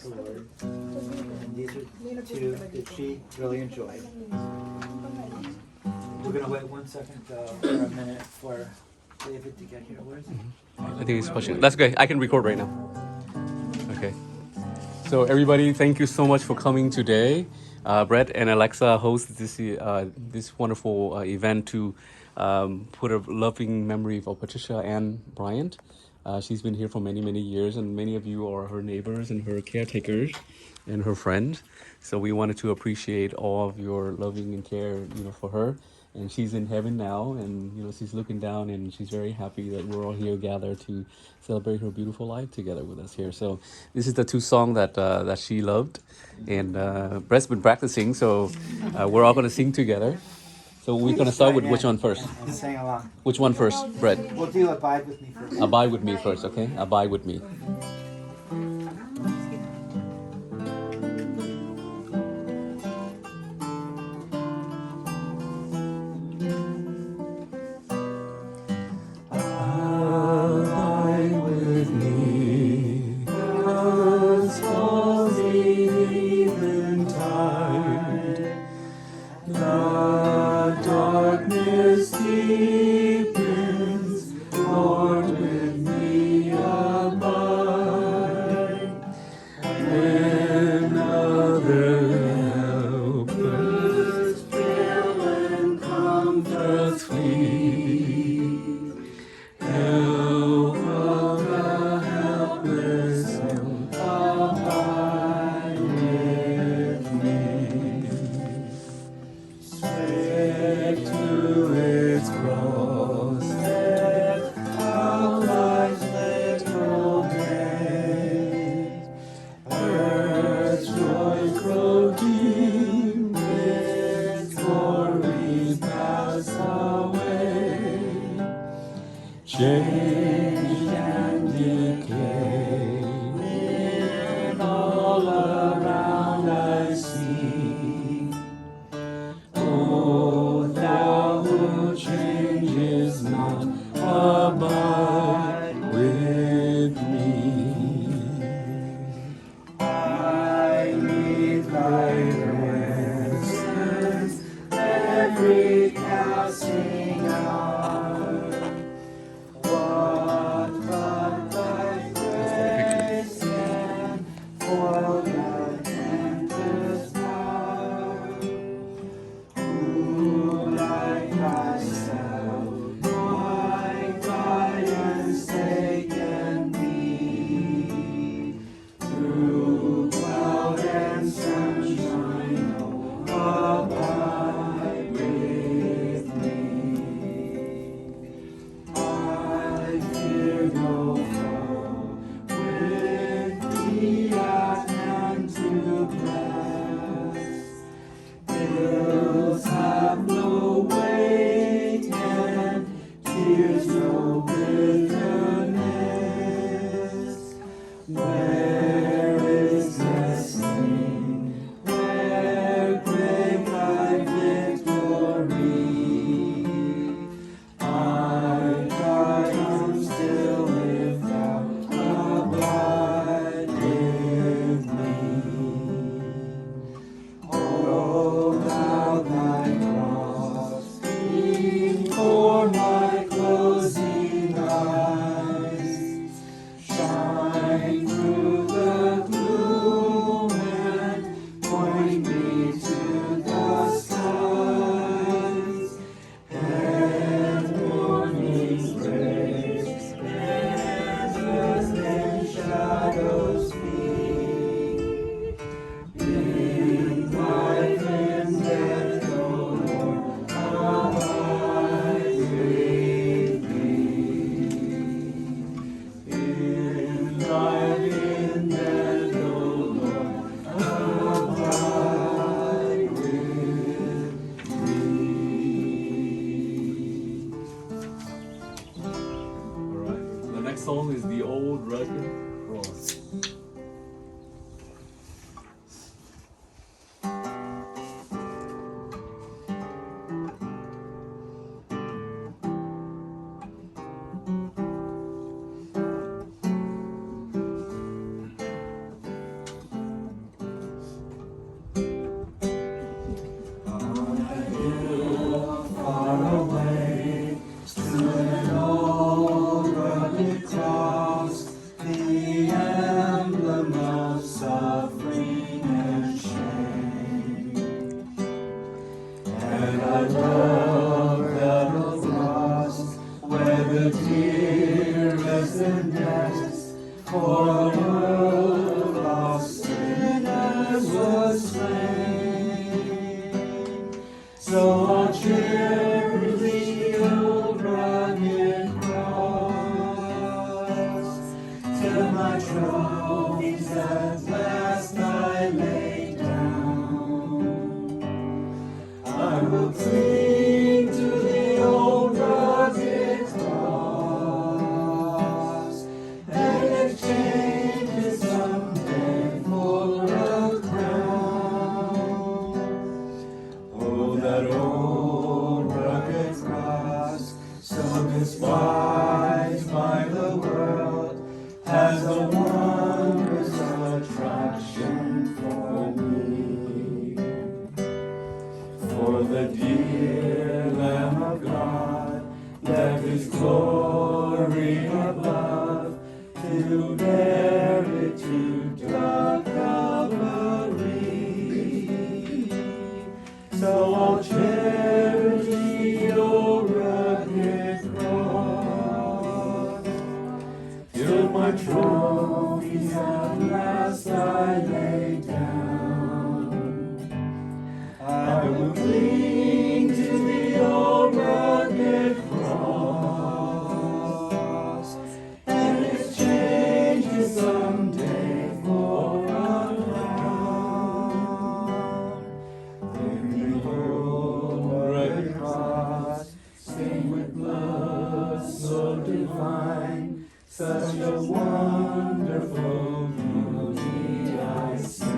the Lord. And these are two that she really enjoyed. We're going to wait 1 second for a minute for David to get here. Where is he? I think he's pushing. That's okay. I can record right now. Okay. So everybody, thank you so much for coming today. Brett and Alexa host this wonderful event to put a loving memory for Patricia Anne Bryan. She's been here for many, many years, and many of you are her neighbors and her caretakers and her friends. So we wanted to appreciate all of your loving and care, for her. And she's in heaven now, and she's looking down, and she's very happy that we're all here gathered to celebrate her beautiful life together with us here. So this is the two songs that she loved, and Brett's been practicing, so we're all going to sing together. So we're going to start with which one first? And sing along. Which one first, Brett? We'll do Abide With Me first. Abide with me first, okay? Abide with me. Change and decay, when all around I see. O thou who changes not, abide with me. I leave thy presence, every casting out. For the world of sinners was slain. So I'll cherish the old rugged cross, till my trophies at last I lay down. I will cling to the old rugged cross, and exchange it someday for a crown. Oh, that old rugged cross, so despised by the world, has a wondrous attraction for me. For the dear Lamb of God left His glory above to bear it to the Calvary. So I'll cherish the old rugged cross, till my trophies at last I lay down. I will cling to the old rugged cross, and exchange it someday for a crown. In the old rugged cross, stained with blood so divine, such a wonderful beauty I see.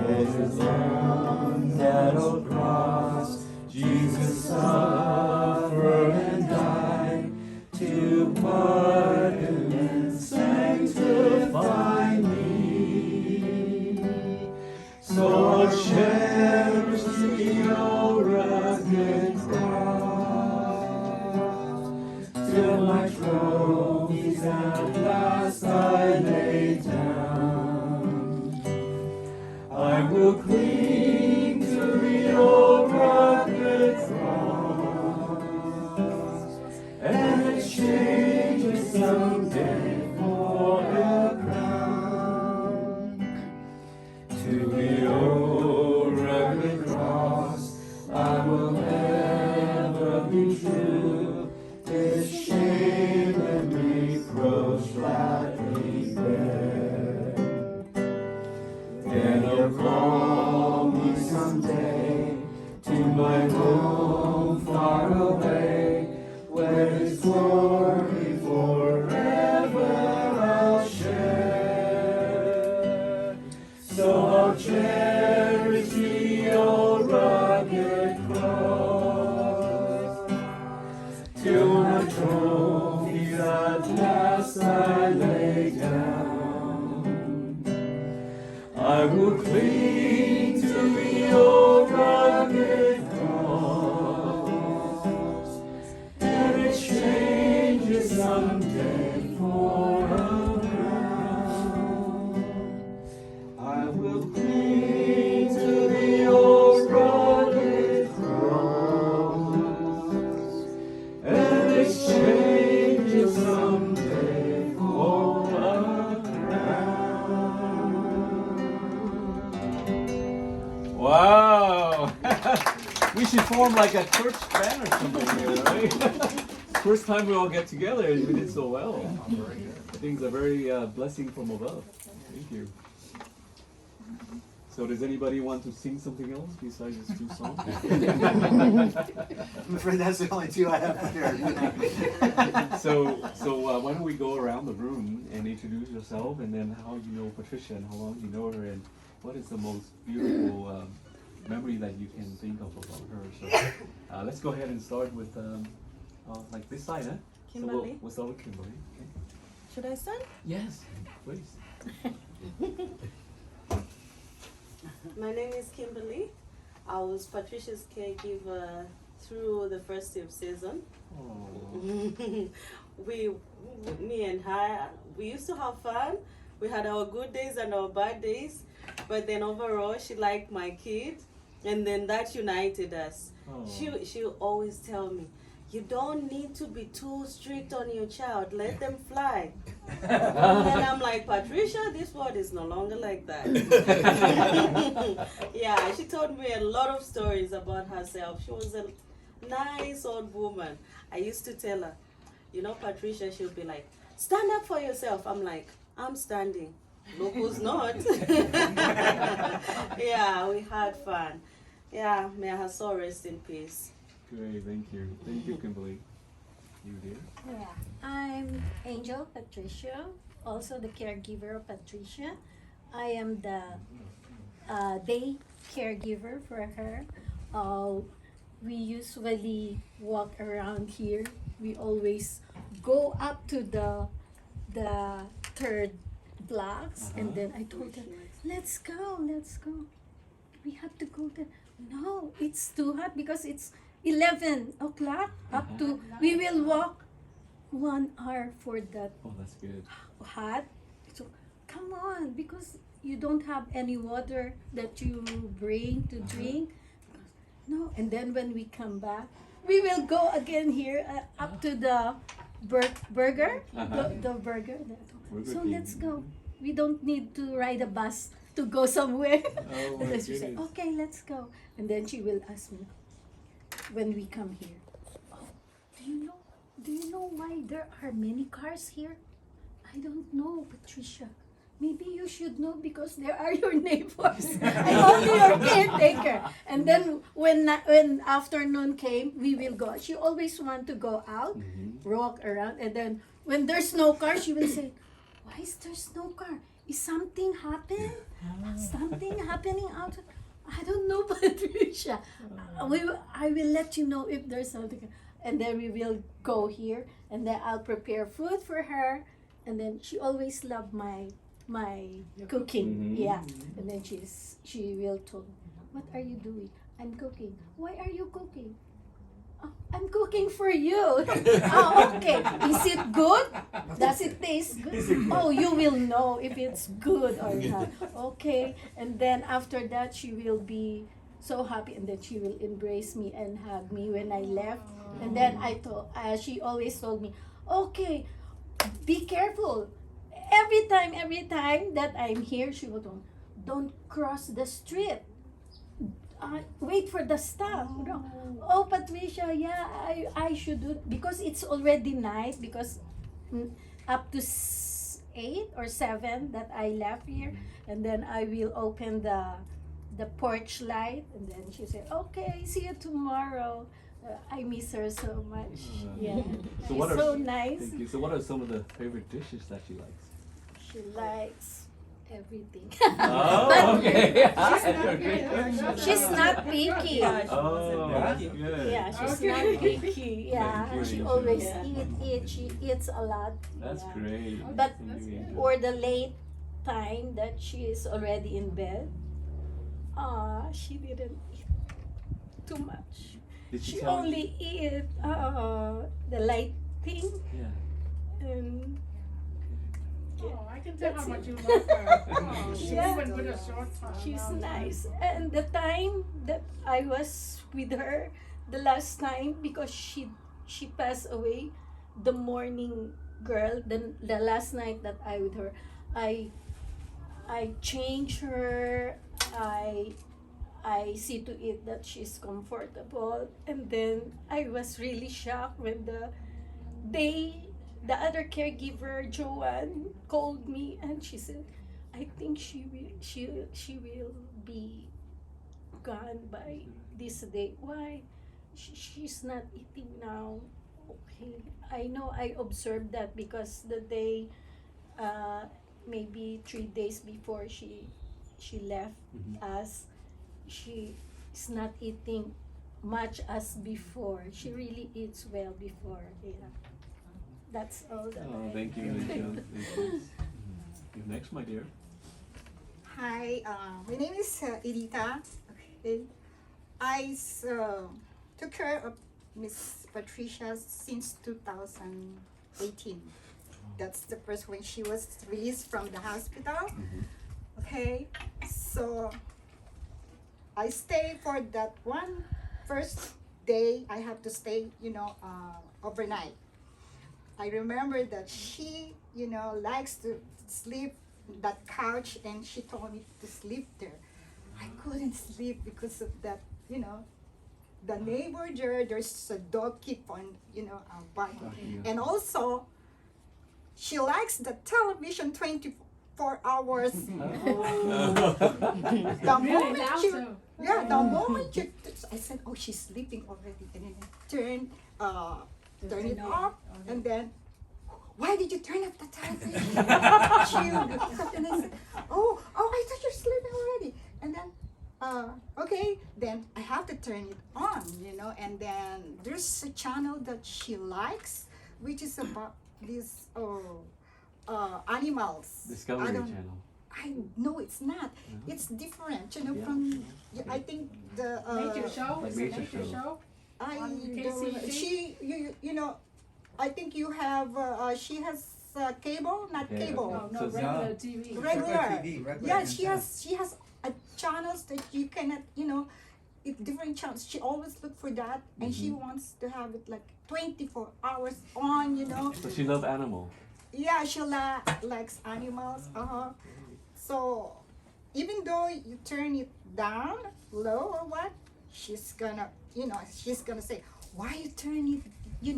As on that old cross, Jesus suffered and died to pardon and sanctify me. So I'll cherish the old rugged cross, till my trophies at last I lay down. I will cling to the old rugged cross, and exchange it someday for a crown. To the old rugged cross I will ever be true, His shame and reproach gladly bear. Then He'll call me someday to my home far away, where His glory forever I'll share. So I'll cherish the old rugged cross, till my trophies at last I lay down. I will cling to the old rugged cross, and exchange it someday for a crown. I will cling to the old rugged cross, and exchange it someday for a crown. Wow! We should form like a church band or something here, right? First time we all get together and we did so well. I think it's a very blessing from above. Thank you. So does anybody want to sing something else besides these two songs? I'm afraid that's the only two I have prepared. So why don't we go around the room and introduce yourself, and then how you know Patricia and how long you know her, and what is the most beautiful memory that you can think of about her. So let's go ahead and start with like this side, huh? Kimberly. So we'll start with Kimberly. Okay. Should I start? Yes, please. My name is Kimberly. I was Patricia's caregiver through the festive season. Oh. Me and her, we used to have fun. We had our good days and our bad days, but then overall, she liked my kid, and then that united us. Oh. She always tell me, you don't need to be too strict on your child. Let them fly. And I'm like, Patricia, this world is no longer like that. Yeah, she told me a lot of stories about herself. She was a nice old woman. I used to tell her, you know, Patricia, she'll be like, stand up for yourself. I'm like, I'm standing. Look who's not. Yeah, we had fun. Yeah, may her soul rest in peace. Great, thank you. Thank you, Kimberly. You dear? Yeah, I'm Angel Patricia, also the caregiver of Patricia. I am the day caregiver for her. We usually walk around here. We always go up to the third blocks, and then I told her, let's go. We have to go there. No, it's too hot because it's 11 o'clock up to, we will walk 1 hour for that Oh, that's good. hot. So come on, because you don't have any water that you bring to drink. No, and then when we come back, we will go again here up to the burger, the burger. Burger So King. let's go. We don't need to ride a bus to go somewhere. Oh, And my then she said, goodness. okay, let's go. And then she will ask me when we come here, oh, do you know why there are many cars here? I don't know, Patricia. Maybe you should know because they are your neighbors. I'm only your caretaker. And then when afternoon came, we will go. She always want to go out, walk around, and then when there's no car, she will say, why is there's no car? Is something happen? Something happening out? I don't know, Patricia. I will let you know if there's something. And then we will go here, and then I'll prepare food for her. And then she always loved my cooking. Yeah. And then she will tell me, what are you doing? I'm cooking. Why are you cooking? "Oh, I'm cooking for you." Oh, okay. Is it good? Does it taste good? Oh, you will know if it's good or not. Okay. And then after that, she will be so happy, and then she will embrace me and hug me when I left. And then she always told me, okay, be careful. Every time that I'm here, she will tell me, don't cross the street. Wait for the stop. No. Oh, Patricia, yeah, I should do because it's already night because up to 8 or 7 that I left here, and then I will open the porch light, and then she said, okay, see you tomorrow. I miss her so much. Yeah, So she's what are- so nice. Thank you. So what are some of the favorite dishes that she likes? She likes everything. Oh, okay. She's not picky. Oh, that's good. Yeah, she's not picky. Yeah, Thank you, she Angel. always eat. She eats a lot. That's Yeah. great. But Thank you, Angel. for the late time that she is already in bed, she didn't eat too much. Did she She tell you? only eat the light thing, Yeah. and Oh, I can tell That's how much it. you love her. Oh, she Yeah. even with a short time. she's now. nice. And the time that I was with her, the last time, because she passed away, the morning girl, the last night that I with her, I change her. I see to it that she's comfortable, and then I was really shocked when the other caregiver Joanne called me, and she said, I think she will be gone by this day. Why? She's not eating now. Okay, I know I observed that because the day, maybe 3 days before she left us, she is not eating much as before. She really eats well before. Yeah, that's all that Oh, I thank you, Angel. Thank you. You next, my dear. Hi, my name is Edita. Okay. I took care of Miss Patricia since 2018. That's the first when she was released from the hospital. Okay, so I stayed for that first day I have to stay, overnight. I remember that she, likes to sleep that couch, and she told me to sleep there. I couldn't sleep because of that, the neighbor there's a dog keep on, barking. And also, she likes the television 24 hours. The moment the moment I said, oh, she's sleeping already, and then I turn it off, and then, why did you turn off the television? And I said, oh, I thought you're sleeping already. And then, okay, then I have to turn it on, and then there's a channel that she likes, which is about these animals. Discovery Channel. I know it's not. It's different, from. I think the Nature show? like Is it nature nature show. show? I On don't. KCTV? She I think you have. She has cable, not Yeah. cable. No, So it's regular TV. Regular. regular Yeah, she internet. has channels that you cannot. It's different channels. She always look for that, and she wants to have it like 24 hours on. So she loves animal. Yeah, she likes animals. So even though you turn it down low or what, she's gonna say, why you turn it,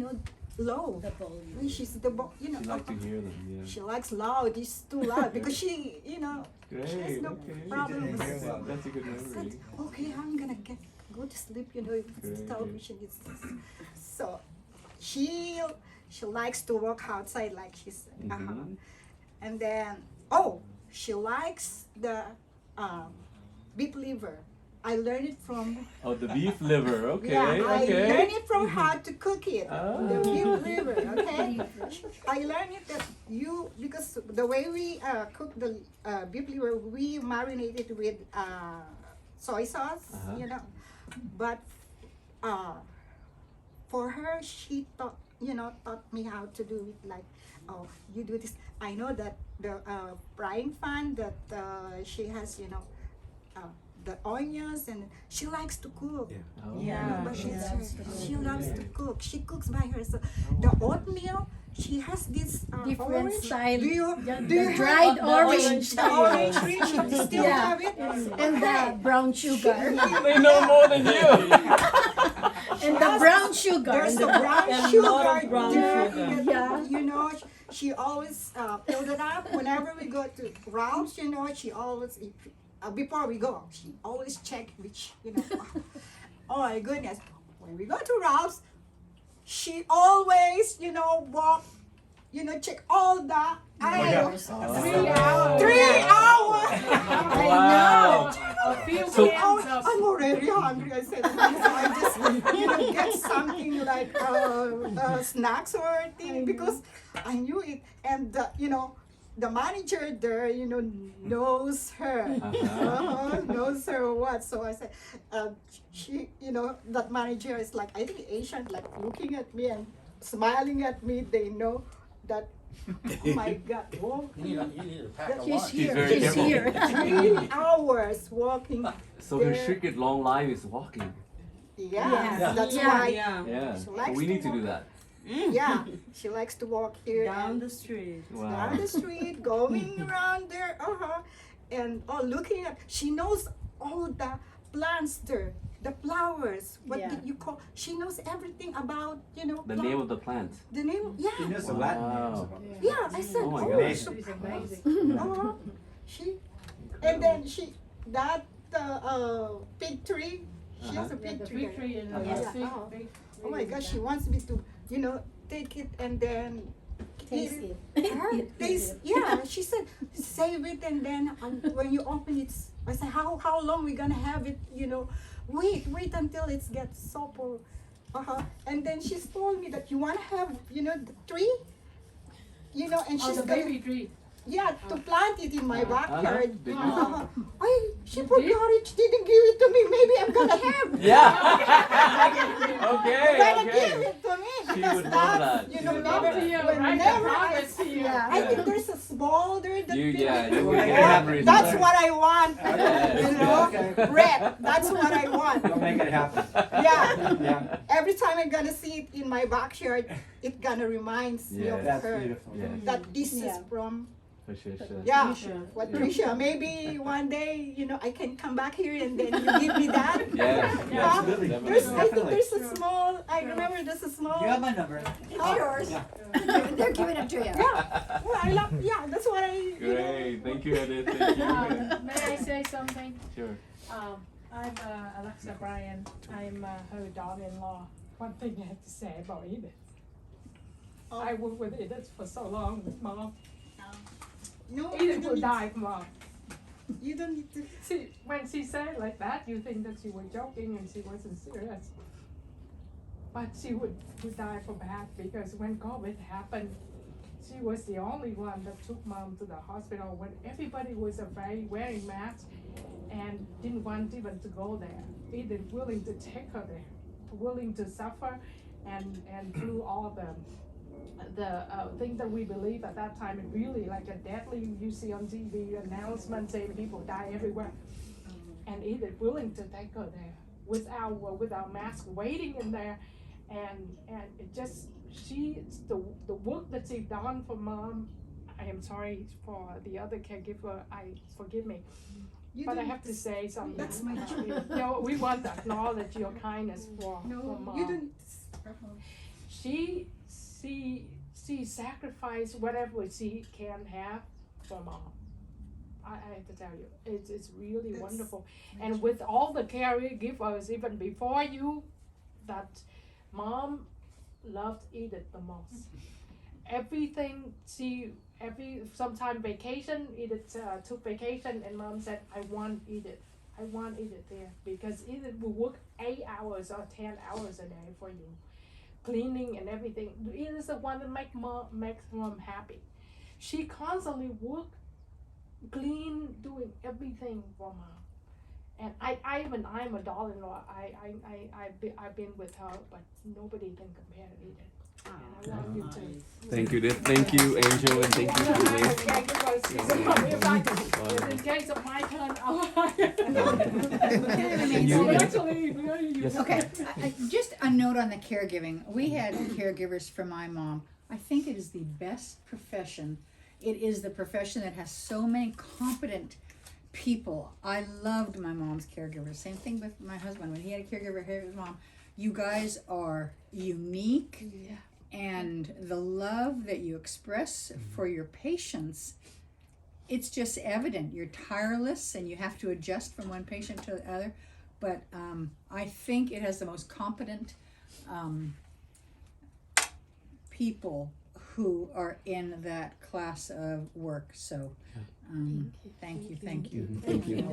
low? The volume. When she's the She likes to hear them. Yeah. she likes loud. It's too loud because she, Great. she has no Okay. problem with She didn't hear it. That's a good I said, memory. okay, I'm gonna go to sleep. If it's Great. television, it's so she likes to walk outside, like she said. Mhm. And then, she likes the beef liver. I learned it from. Oh, the beef liver. Okay. Yeah, I Okay. learned it from how to cook it. Ah. The beef liver. Okay. I learned it that because the way we cook the beef liver, we marinate it with soy sauce. Uh-huh. But for her, she taught me how to do it. Like, you do this. I know that the frying pan that she has, the onions, and she likes to cook. Oh. Yeah. But she loves to she loves to cook. She cooks by herself. The oatmeal, she has this Different orange. style. Do you Yeah, do you the dried have orange. the orange tree? She still Yeah. have it. And the brown sugar. They know more than you. And the brown sugar. There's And a the brown A lot sugar of brown there. sugar. Yeah. She always filled it up. Whenever we go to Ralph's, she always, before we go, she always check which, oh my goodness. When we go to Ralph's, she always, walk, check all the aisles. 3 hours. 3 hours! Wow. A few So- cans of I'm already hungry. I said, so I just, get something like snacks or thing because I knew it. And, the manager there, knows her. Knows her what. So I said, she, that manager is like, I think Asian, like looking at me and smiling at me. They know that, oh my God, She's here. very She's careful. here. 3 hours walking. So her there. secret long life is walking. Yeah, that's Yeah. why. Yeah. Yeah. She So likes we to need to do walk. that. Yeah, she likes to walk here Down and the street. Wow. down the street, going around there, and looking at. She knows all the plants there, the flowers. What Yeah. did you call? She knows everything about The name of the plant. the name. She Yeah, knows the Latin names Wow. about it. yeah. I said, Oh my oh, gosh. so She's amazing. she, and then that fig tree. She has a Yeah, fig the tree. fig there. tree and Uh-huh. the Yeah. fig, Oh. fig Oh my tree gosh, is she wants me to, take it and then Taste eat it. Huh? Taste, yeah, she said, save it and then when you open it, I said, how long we gonna have it, wait until it gets supple. And then she's told me that you wanna have, the tree, and Oh, she's the gonna, baby tree. yeah, to plant it in my backyard. Did you? she forgot it. She didn't give it to me. Maybe I'm gonna have. Yeah. Okay. Gonna give Okay. it to me She because would love that's, that. you She know, would love never, that. Yeah, right, whenever I I, promise to you. yeah, I think there's a small there that Yeah, you would Well, get yeah, memories. that's there. what I want. Yes. You know, Okay. red. That's what I want. Don't make it happen. Yeah. Yeah. Every time I'm gonna see it in my backyard, it gonna reminds me Yeah. of That's her. beautiful. Yeah. That this is Yeah. from Patricia. yeah, Patricia. Patricia. Maybe one day, you know, I can come back here and then you give me that. Yes. Yeah. Absolutely. There's, I think Definitely. there's a small. I remember there's a small. You have my number. Oh, Yours. Yeah. They're giving it to you. yeah. Well, I love. Yeah, that's what I. You know. Great. Thank you, Edith. Thank you. May I say something? Sure. I'm Alexa Bryan. I'm her daughter-in-law. One thing I have to say about Edith. Oh. I worked with Edith for so long with Mom. No, you Edith will don't, need, die, Mom. you don't need to. See, when she said like that, you think that she was joking and she wasn't serious. But she would die from that because when COVID happened, she was the only one that took Mom to the hospital when everybody was afraid, wearing masks, and didn't want even to go there. Edith willing to take her there, willing to suffer, and through all the things that we believe at that time, and really like a deadly, you see on TV announcement saying people die everywhere, and Edith willing to take her there without mask, waiting in there, and it just the work that she done for Mom. I am sorry for the other caregiver. Forgive me. You But I don't have to say something. That's my You know, we want to acknowledge your kindness for No, Mom. you don't. She sacrificed whatever she can have for Mom. I have to tell you, it's really That's wonderful. And with all the caregivers, even before you, that Mom loved Edith the most. Everything sometime vacation, Edith took vacation, and Mom said, I want Edith there, because Edith will work 8 hours or 10 hours a day for you, cleaning and everything. Edith is the one that makes Mom happy. She constantly work, clean, doing everything for Mom. And I'm a daughter-in-law. I've been with her, but nobody can compare to Edith. And I want you to. Thank you, Edith. Thank you, Angel, and thank you, Julie. In case of my turn, you- actually, you. Okay, just a note on the caregiving. We had caregivers for my mom. I think it is the best profession. It is the profession that has so many competent people. I loved my mom's caregiver. Same thing with my husband. When he had a caregiver here with his mom, you guys are unique. Yeah. And the love that you express for your patients, it's just evident. You're tireless and you have to adjust from one patient to the other. But I think it has the most competent people who are in that class of work. So thank you. Thank you.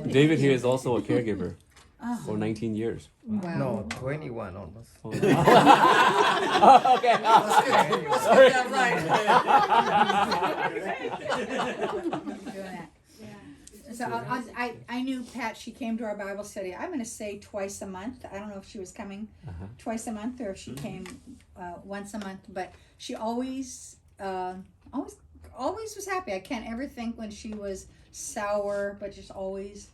David here is also a caregiver for 19 years. Wow. No, 21 almost. Oh, okay. Sorry. Doing that. So I knew Pat, she came to our Bible study, I'm going to say twice a month. I don't know if she was coming twice a month or if she came once a month, but she always was happy. I can't ever think when she was sour, but just always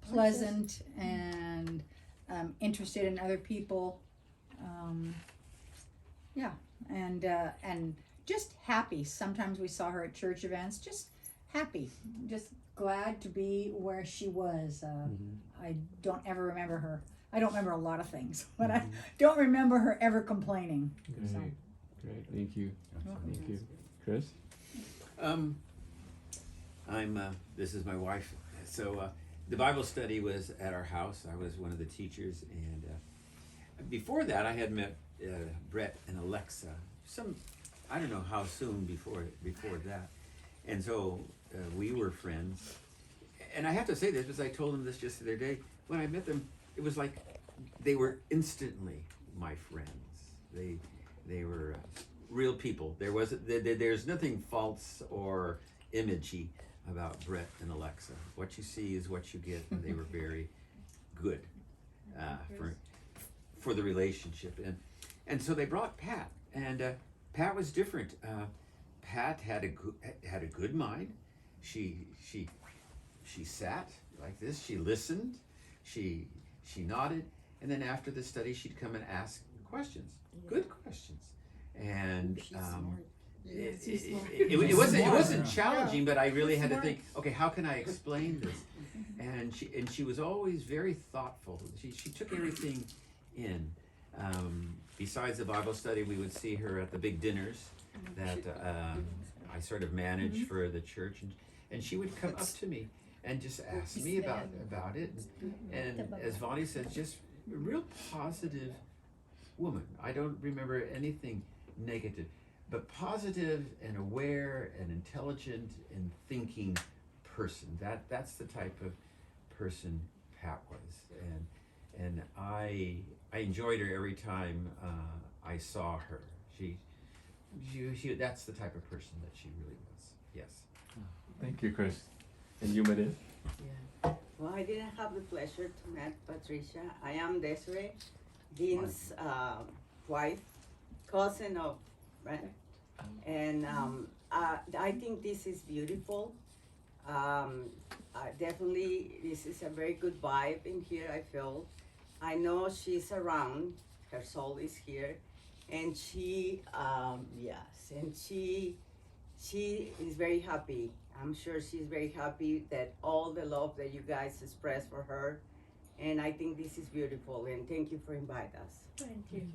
pleasant and interested in other people. And just happy. Sometimes we saw her at church events, just happy, just glad to be where she was. I don't ever remember her. I don't remember a lot of things, but I don't remember her ever complaining. So. Great. Thank you. Thank you. Chris? This is my wife. So the Bible study was at our house. I was one of the teachers, and before that, I had met Brett and Alexa. I don't know how soon before that, and so we were friends. And I have to say this because I told them this just the other day. When I met them, it was like they were instantly my friends. They were real people. There's nothing false or imagey about Brett and Alexa. What you see is what you get, and they were very good for the relationship. And so they brought Pat, and Pat was different. Pat had a good mind. She sat like this. She listened. She nodded, and then after the study, she'd come and ask questions, good questions, and. It wasn't challenging, but I really had to think, okay, how can I explain this? And she was always very thoughtful. She took everything in. Besides the Bible study, we would see her at the big dinners that I sort of managed for the church, and she would come up to me and just ask me about it. And as Vonnie said, just a real positive woman. I don't remember anything negative. But positive and aware and intelligent and thinking person. That's the type of person Pat was, and I enjoyed her every time I saw her. She that's the type of person that she really was. Yes. Thank you, Chris. And you, Medina? Yeah. Well, I didn't have the pleasure to meet Patricia. I am Desiree, Dean's wife, cousin of Brett. And I think this is beautiful. Definitely, this is a very good vibe in here, I feel. I know she's around, her soul is here. And she, yes, and she is very happy. I'm sure she's very happy that all the love that you guys express for her. And I think this is beautiful, and thank you for inviting us. Thank you.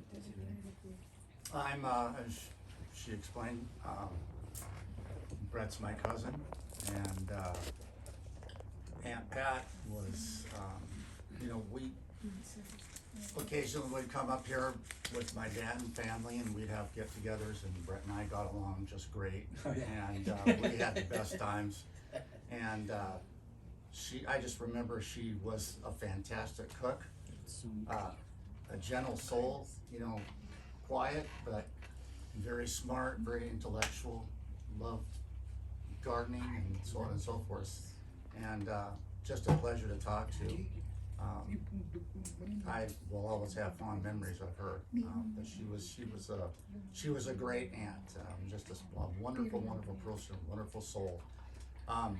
I'm, as she explained, Brett's my cousin, and Aunt Pat was, we occasionally would come up here with my dad and family, and we'd have get-togethers, and Brett and I got along just great, and we had the best times. And I just remember she was a fantastic cook, a gentle soul, quiet, but very smart, very intellectual, loved gardening and so on and so forth, and just a pleasure to talk to. I will always have fond memories of her. But she was a great aunt, just a wonderful, wonderful person, wonderful soul. On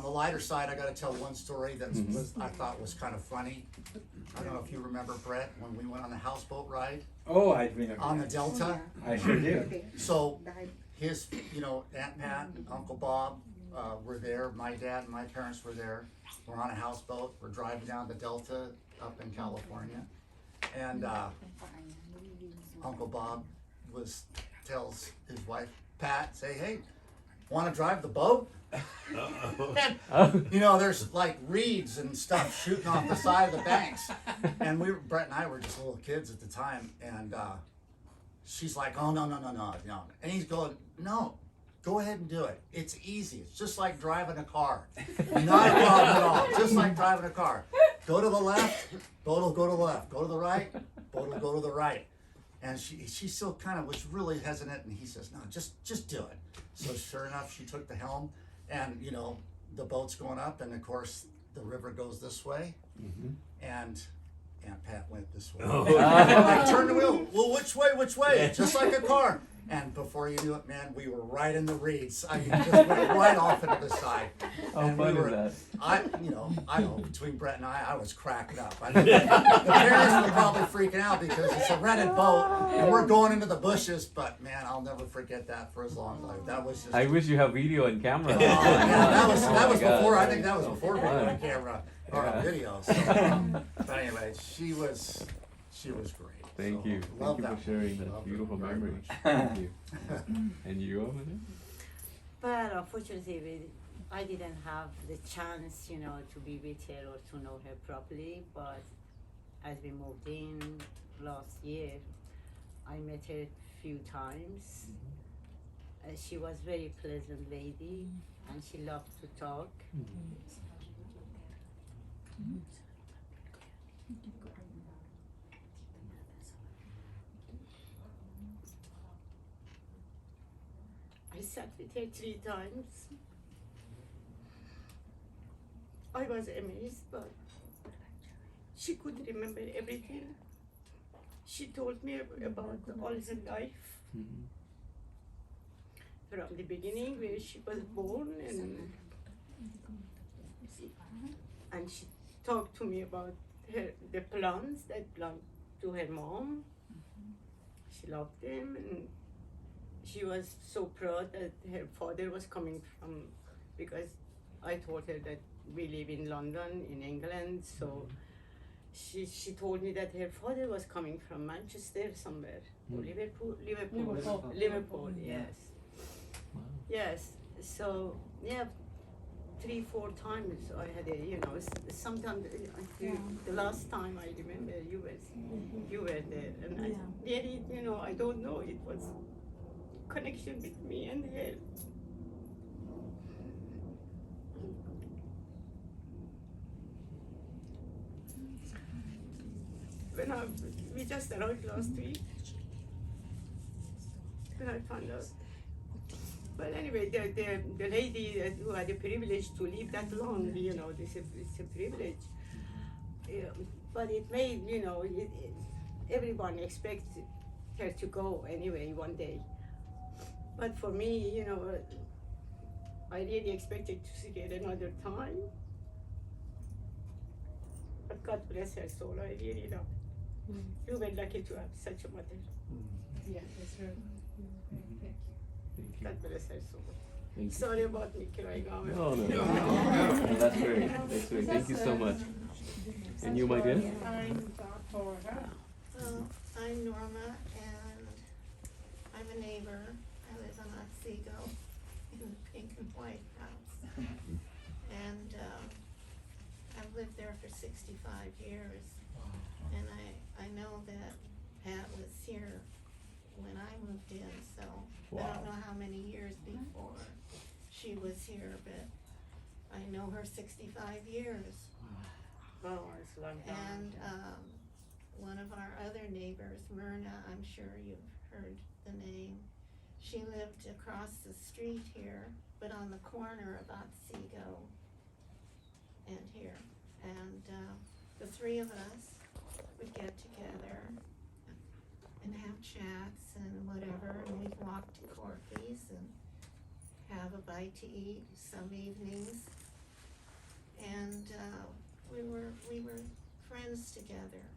the lighter side, I got to tell one story that I thought was kind of funny. I don't know if you remember, Brett, when we went on the houseboat ride. Oh, I remember. On the Delta. I sure do. So his, Aunt Pat, Uncle Bob were there. My dad and my parents were there. We're on a houseboat. We're driving down the Delta up in California, and Uncle Bob tells his wife Pat, say, "Hey, want to drive the boat?" And, there's like reeds and stuff shooting off the side of the banks, and Brett and I were just little kids at the time, and she's like, "Oh, no," and he's going, "No, go ahead and do it. It's easy. It's just like driving a car. Not a problem at all. Just like driving a car. Go to the left, boat will go to the left. Go to the right, boat will go to the right." And she still kind of was really hesitant, and he says, "No, just do it." So sure enough, she took the helm, and the boat's going up, and of course the river goes this way, and Aunt Pat went this way. I turned the wheel. Well, which way? Just like a car. And before you knew it, man, we were right in the reeds. I mean, just went right off into the side. How fun is that? I know, between Brett and I was cracking up. I mean, the parents were probably freaking out because it's a rented boat and we're going into the bushes. But man, I'll never forget that for as long as that was just. I wish you have video and camera. That was God. before. I think that was before video and camera or video. So, but anyway, she was great. Thank you. Thank Love you that. for sharing that Love beautiful her very memory. much. Thank you. And you, Amanda? But unfortunately, I didn't have the chance, to be with her or to know her properly. But as we moved in last year, I met her a few times. She was a very pleasant lady, and she loved to talk. I sat with her 3 times. I was amazed, but she could remember everything. She told me about all her life. From the beginning, where she was born, and she talked to me about the plants that belonged to her mom. She loved them, and she was so proud that her father was coming from, because I told her that we live in London, in England, so she told me that her father was coming from Manchester somewhere, or Liverpool, yes. Yes, so yeah, 3-4 times I had sometimes the last time I remember you were there, and I really, I don't know, it was connection with me and her. We just arrived last week when I found out. But anyway, the lady who had the privilege to live that long, it's a privilege. But it made, everyone expects her to go anyway one day. But for me, I really expected to see her another time. But God bless her soul, I really love her. You were lucky to have such a mother. Yeah, that's right. God bless her soul. Thank you. Sorry about me crying out. No, that's great. That's great. Thank you so much. And you, my dear? I'm Norma, and I'm a neighbor. I live in Otsego in the pink and white house. And I've lived there for 65 years. And I know that Pat was here when I moved in, so I don't know how many years before she was here, but I know her 65 years. Oh, it's a long time. And one of our other neighbors, Myrna, I'm sure you've heard the name. She lived across the street here, but on the corner of Otsego and here. And the three of us would get together and have chats and whatever, and we'd walk to Corky's and have a bite to eat some evenings. And we were friends together.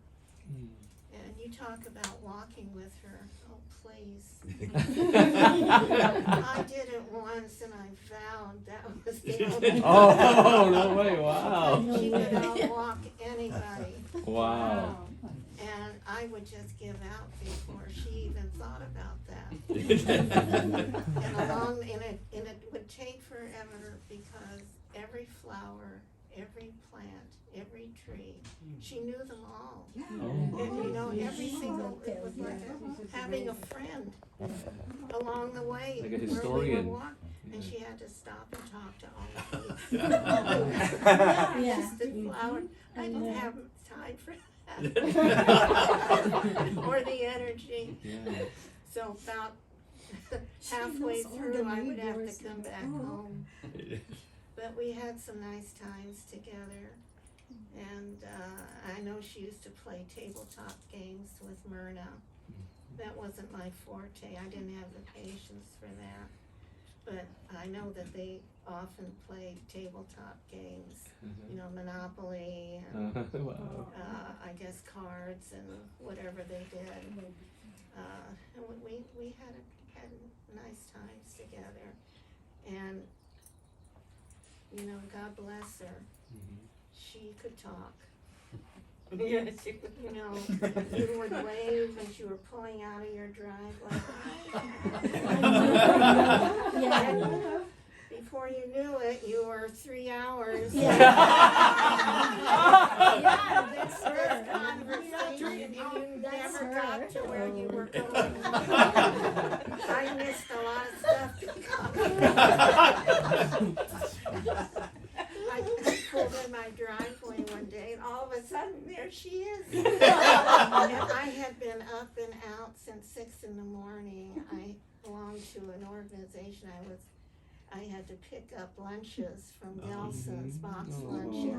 And you talk about walking with her. Oh, please. I did it once and I vowed that was the only Oh, no way, wow. She would outwalk anybody. Wow. And I would just give out before she even thought about that. And it would take forever, because every flower, every plant, every tree, she knew them all. And every single, it was like having a friend along the way. Like a where historian. we would walk, and she had to stop and talk to all of these. Just the flower. I didn't have time for that. Or the energy. So about halfway through, I would have to come back home. But we had some nice times together. And I know she used to play tabletop games with Myrna. That wasn't my forte. I didn't have the patience for that. But I know that they often played tabletop games, Monopoly, and Wow. I guess cards and whatever they did. And we had nice times together. And, God bless her. She could talk. Yes, she could. You would wave as you were pulling out of your driveway. And before you knew it, you were 3 hours. Yeah, This conversation, and you never got to where you were going. I missed a lot of stuff. I pulled in my driveway one day, and all of a sudden, there she is. And I had been up and out since 6 in the morning. I belonged to an organization. I had to pick up lunches from Gelson's, box lunches.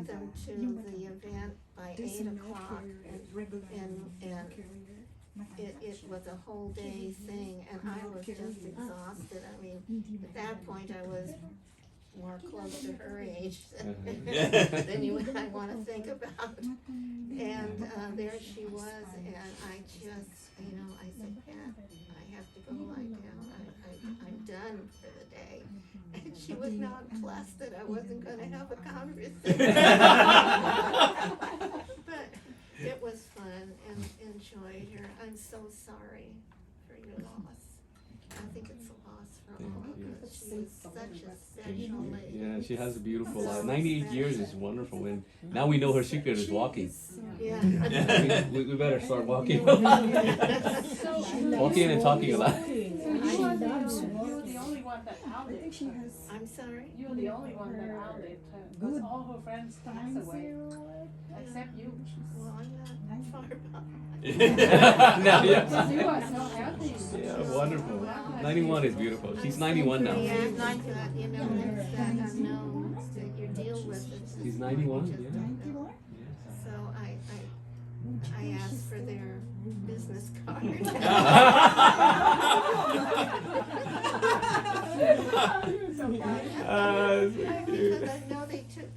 got them to the event by 8 o'clock, and it was a whole day thing, and I was just exhausted. I mean, at that point, I was more close to her age than you and I want to think about. And there she was, and I just, I said, Pat, I have to go lie down. I'm done for the day. And she was nonplussed that I wasn't going to have a conversation. But it was fun and enjoyed her. I'm so sorry for your loss. I think it's a loss for all of us. She was such a special lady. Yeah, she has a beautiful life. 98 years is wonderful, and now we know her secret is walking. Yeah. we better start walking. Walking and talking a lot. You're the only one that outlived her. I'm sorry? You're the only one that outlived her. Because all her friends passed away. Except you. Well, I'm not far behind. No, yeah. Because you are so healthy. Yeah, wonderful. 91 is beautiful. She's 91 now. Yeah, it's that, it's that unknown that you deal with. She's 91, yeah. So I asked for their business card. Because I know they took.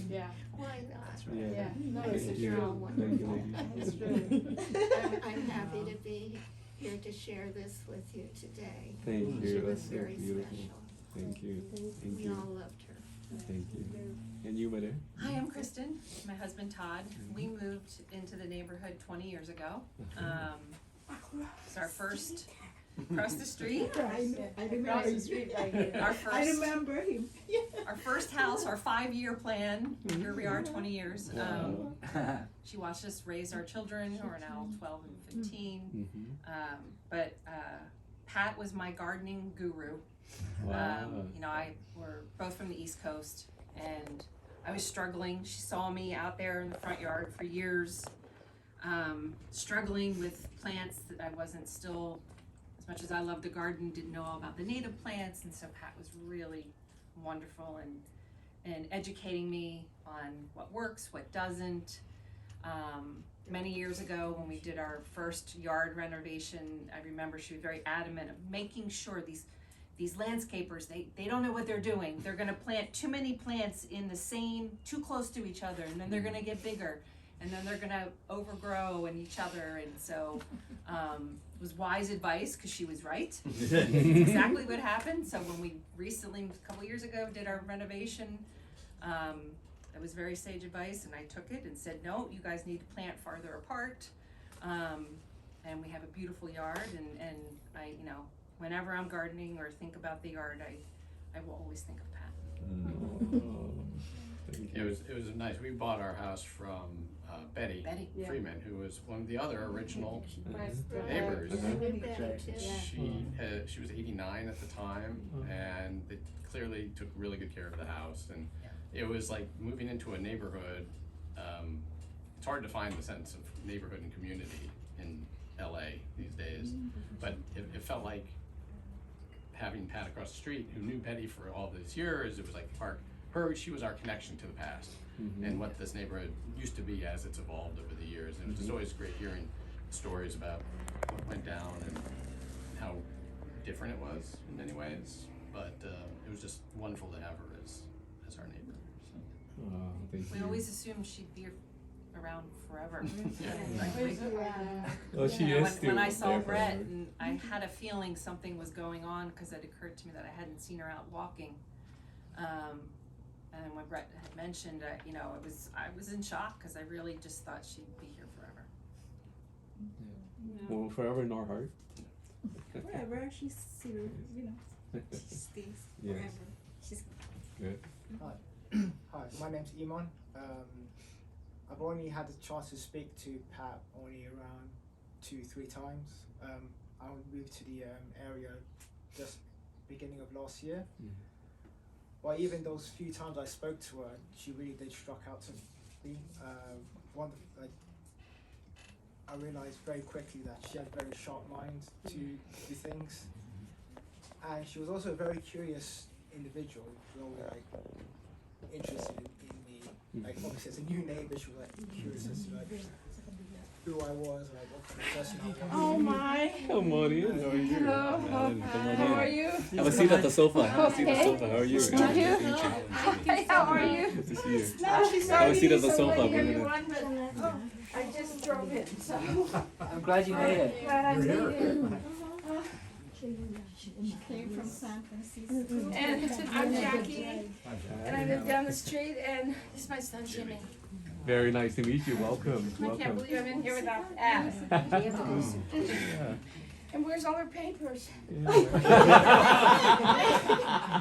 Yeah. Why not? Yeah. No, It's it's true. true. Wonderful. It's true. I'm happy to be here to share this with you today. Thank She you. was That's so very beautiful. special. Thank you. Thank We you. all loved her. Thank you. And you, Madam? Hi, I'm Kristen, my husband Todd. We moved into the neighborhood 20 years ago. It's our first, across the street. Across the street right here. Our first, him. our first house, our 5-year plan. Here we are, 20 years. She watched us raise our children, who are now 12 and 15. But Pat was my gardening guru. Wow. We're both from the East Coast, and I was struggling. She saw me out there in the front yard for years, struggling with plants that I wasn't still, as much as I loved the garden, didn't know all about the native plants, and so Pat was really wonderful and educating me on what works, what doesn't. Many years ago when we did our first yard renovation, I remember she was very adamant of making sure these landscapers, they don't know what they're doing. They're gonna plant too many plants in the same, too close to each other, and then they're gonna get bigger, and then they're gonna overgrow in each other, and so it was wise advice, because she was right. Exactly what happened. So when we recently, a couple years ago, did our renovation, that was very sage advice, and I took it and said, no, you guys need to plant farther apart, and we have a beautiful yard, and I, whenever I'm gardening or think about the yard, I will always think of Pat. It was nice. We bought our house from Betty Yeah. Freeman, who was one of the other original Right. neighbors. I knew Betty too. She was 89 at the time, and they clearly took really good care of the house. And it was like moving into a neighborhood. It's hard to find the sense of neighborhood and community in LA these days, but it felt like having Pat across the street, who knew Betty for all these years. It was like she was our connection to the past and what this neighborhood used to be as it's evolved over the years. And it was just always great hearing stories about what went down and how different it was in many ways. But it was just wonderful to have her as our neighbor. So. Thank We you. always assumed she'd be around forever. Oh, she You know, is still when I saw there Brett, forever. and I had a feeling something was going on, because it occurred to me that I hadn't seen her out walking. And when Brett had mentioned, I was in shock, because I really just thought she'd be here forever. Well, forever in our heart. Forever, she's still, she stays Yes. forever. She's Good. Hi, my name's Iman. I've only had the chance to speak to Pat only around 2-3 times. I moved to the area just beginning of last year. But even those few times I spoke to her, she really did struck out to me. I realized very quickly that she had a very sharp mind to do things, and she was also a very curious individual. She always interested in me. Like obviously as a new neighbor, she was like curious as to like who I was, like what kind of person I was. Oh my. Come on in. How are you? Hello. Alan, come on How in. are you? Have a seat at the sofa. Have a seat at the sofa. How are you? Hey, how are you? Good to see you. She's Have a seat at the so sofa. late, We're gonna- everyone, but I just drove in, so. I'm glad you made it. Glad I made it. She came from San Francisco. And I'm Jackie, and I live down the street, and this is my son Jimmy. Very nice to meet you. Welcome. I can't Welcome. believe I'm in here without Pat. Yeah. And where's all her papers? Yeah.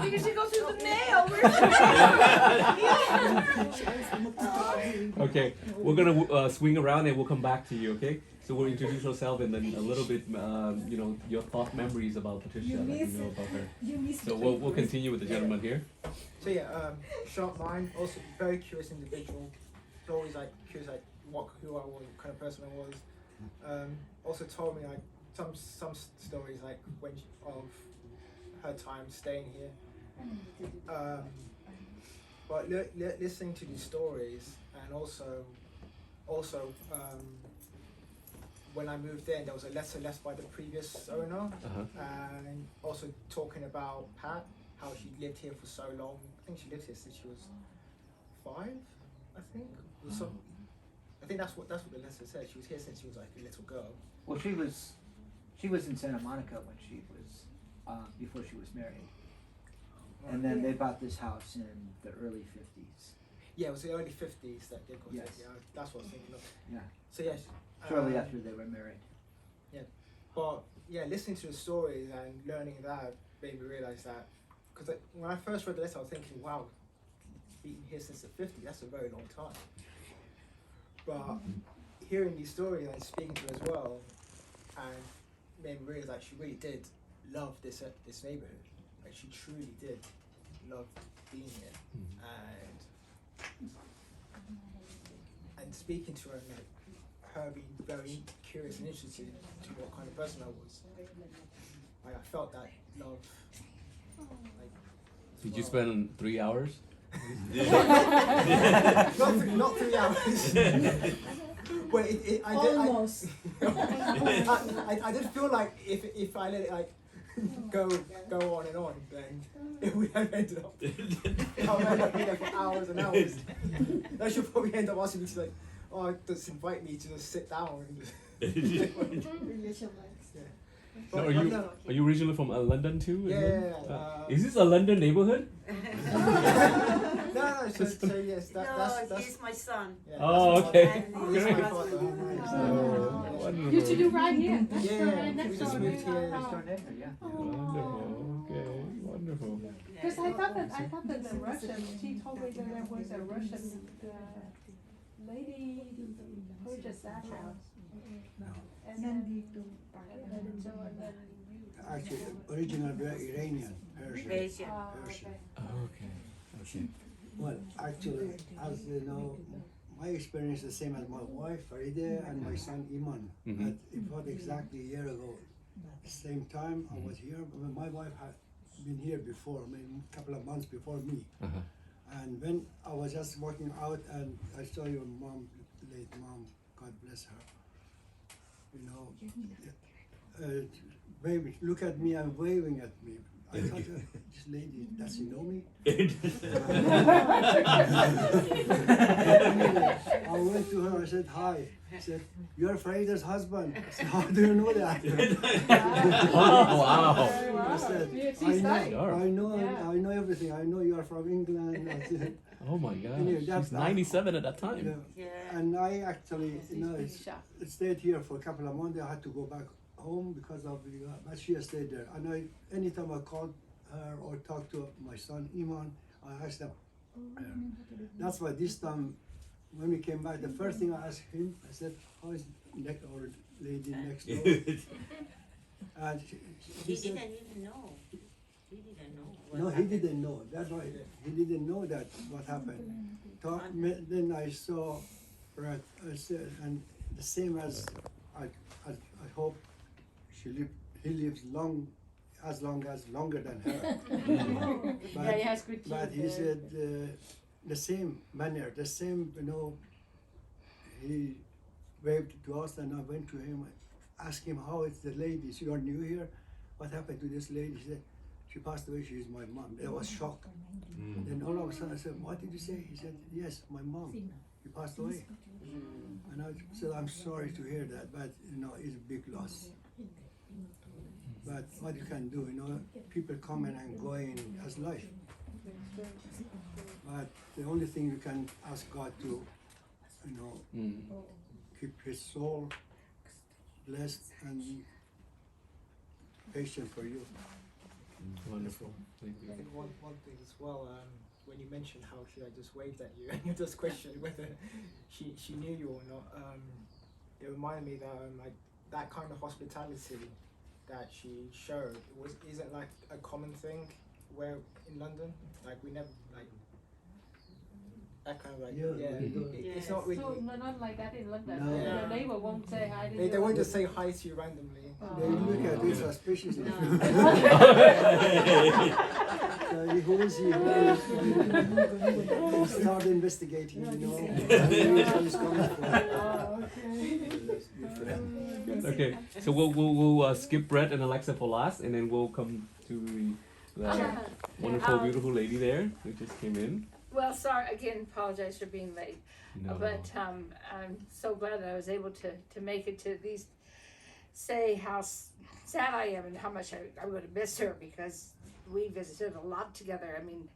We usually go through the mail. Where's Okay, we're gonna swing around and we'll come back to you. Okay, so we'll introduce yourself and then a little bit, you know, your thought memories about Patricia, let you know about her. So we'll continue with the gentleman here. So yeah, sharp mind, also very curious individual. Always like curious like who I was, what kind of person I was. Also told me like some stories like of her time staying here. But listening to these stories and also when I moved in, there was a letter left by the previous owner, and also talking about Pat, how she lived here for so long. I think she lived here since she was 5, I think. So, I think that's what the letter said. She was here since she was like a little girl. Well, she was in Santa Monica when she was before she was married, and then they bought this house in the early 50s. Yeah, it was the early 50s that they got Yes. it. Yeah, that's what I was thinking of. Yeah. So yes. Shortly after they were married. Yeah, but yeah, listening to the stories and learning that made me realize that because when I first read the letter, I was thinking, wow, being here since the 50s, that's a very long time. But hearing these stories and speaking to her as well, and made me realize that she really did love this neighborhood. Like she truly did love being here, and speaking to her and like her being very curious and interested to what kind of person I was. Like I felt that love. Like, Did you spend 3 hours? not 3 hours. Well, I did. Almost. I did feel like if I let it like go on and on, then it would have ended up. I would end up being there for hours and hours. I should probably end up asking me to like, just invite me to just sit down and just. No, are you originally from London too? Yeah. Is this a London neighborhood? No. So yes, that's. He's my son. Yeah, oh, okay. He's Great. my father. Wonderful. You two do right here. Yeah, we just moved here. Wonderful. Okay. Wonderful. Because I thought that the Russian, she told me that there was a Russian lady purchased that house. And then Actually, original Iranian, Persian. Persian. Persian. Okay. Okay. Well, actually, as you know, my experience is the same as my wife Faride and my son Iman. But it was exactly a year ago. Same time I was here. My wife had been here before, maybe a couple of months before me. And when I was just walking out and I saw your mom, late mom, God bless her. You know, baby, look at me, I'm waving at me. I thought, this lady, does she know me? I went to her, I said, hi. She said, you're Farida's husband. I said, how do you know that? Oh, wow. I said, I know everything. I know you are from England. I said, Oh my God. anyway, She's 97 at that time. yeah. And I actually, stayed here for a couple of months. I had to go back home because of the, but she stayed there. And anytime I called her or talked to my son Iman, I asked them. That's why this time, when we came back, the first thing I asked him, I said, "How is our lady next door?" And He didn't even know. He didn't know. No, he didn't know. That's why he didn't know that what happened. Then I saw, right, I said, and the same as I hope he lives longer than her. Yeah, he has good But teeth he there. said, the same manner, the same, he waved to us, and I went to him, asked him, how is the lady? You are new here? What happened to this lady? He said, she passed away, she is my mom. I was shocked. Then all of a sudden I said, what did you say? He said, yes, my mom. She passed away. And I said, I'm sorry to hear that, but it's a big loss. But what you can do, people coming and going as life. But the only thing you can ask God to, keep his soul blessed and patient for you. Wonderful. Thank you. I think one thing as well, when you mentioned how she just waved at you and you just questioned whether she knew you or not, it reminded me that like that kind of hospitality that she showed isn't like a common thing where in London. Like we never like that kind of like it's not really. So not like that in London. No. Your neighbor won't say hi to you. They won't just say hi to you randomly. They look at you suspiciously. So who is he? You start investigating, where he's coming from. Okay, so we'll skip Brett and Alexa for last, and then we'll come to the wonderful, beautiful lady there who just came in. Well, sorry again. Apologize for being late, but I'm so glad that I was able to make it to at least say how sad I am and how much I would have missed her, because we visited a lot together. I mean,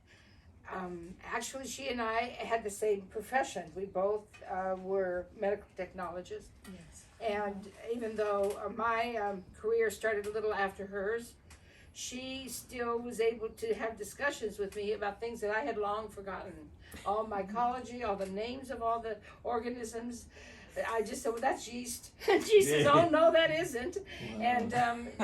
actually, she and I had the same profession. We both were medical technologists. Yes. And even though my career started a little after hers, she still was able to have discussions with me about things that I had long forgotten. All mycology, all the names of all the organisms. I just said, well, that's yeast. And she says, oh, no, that isn't. Wow. And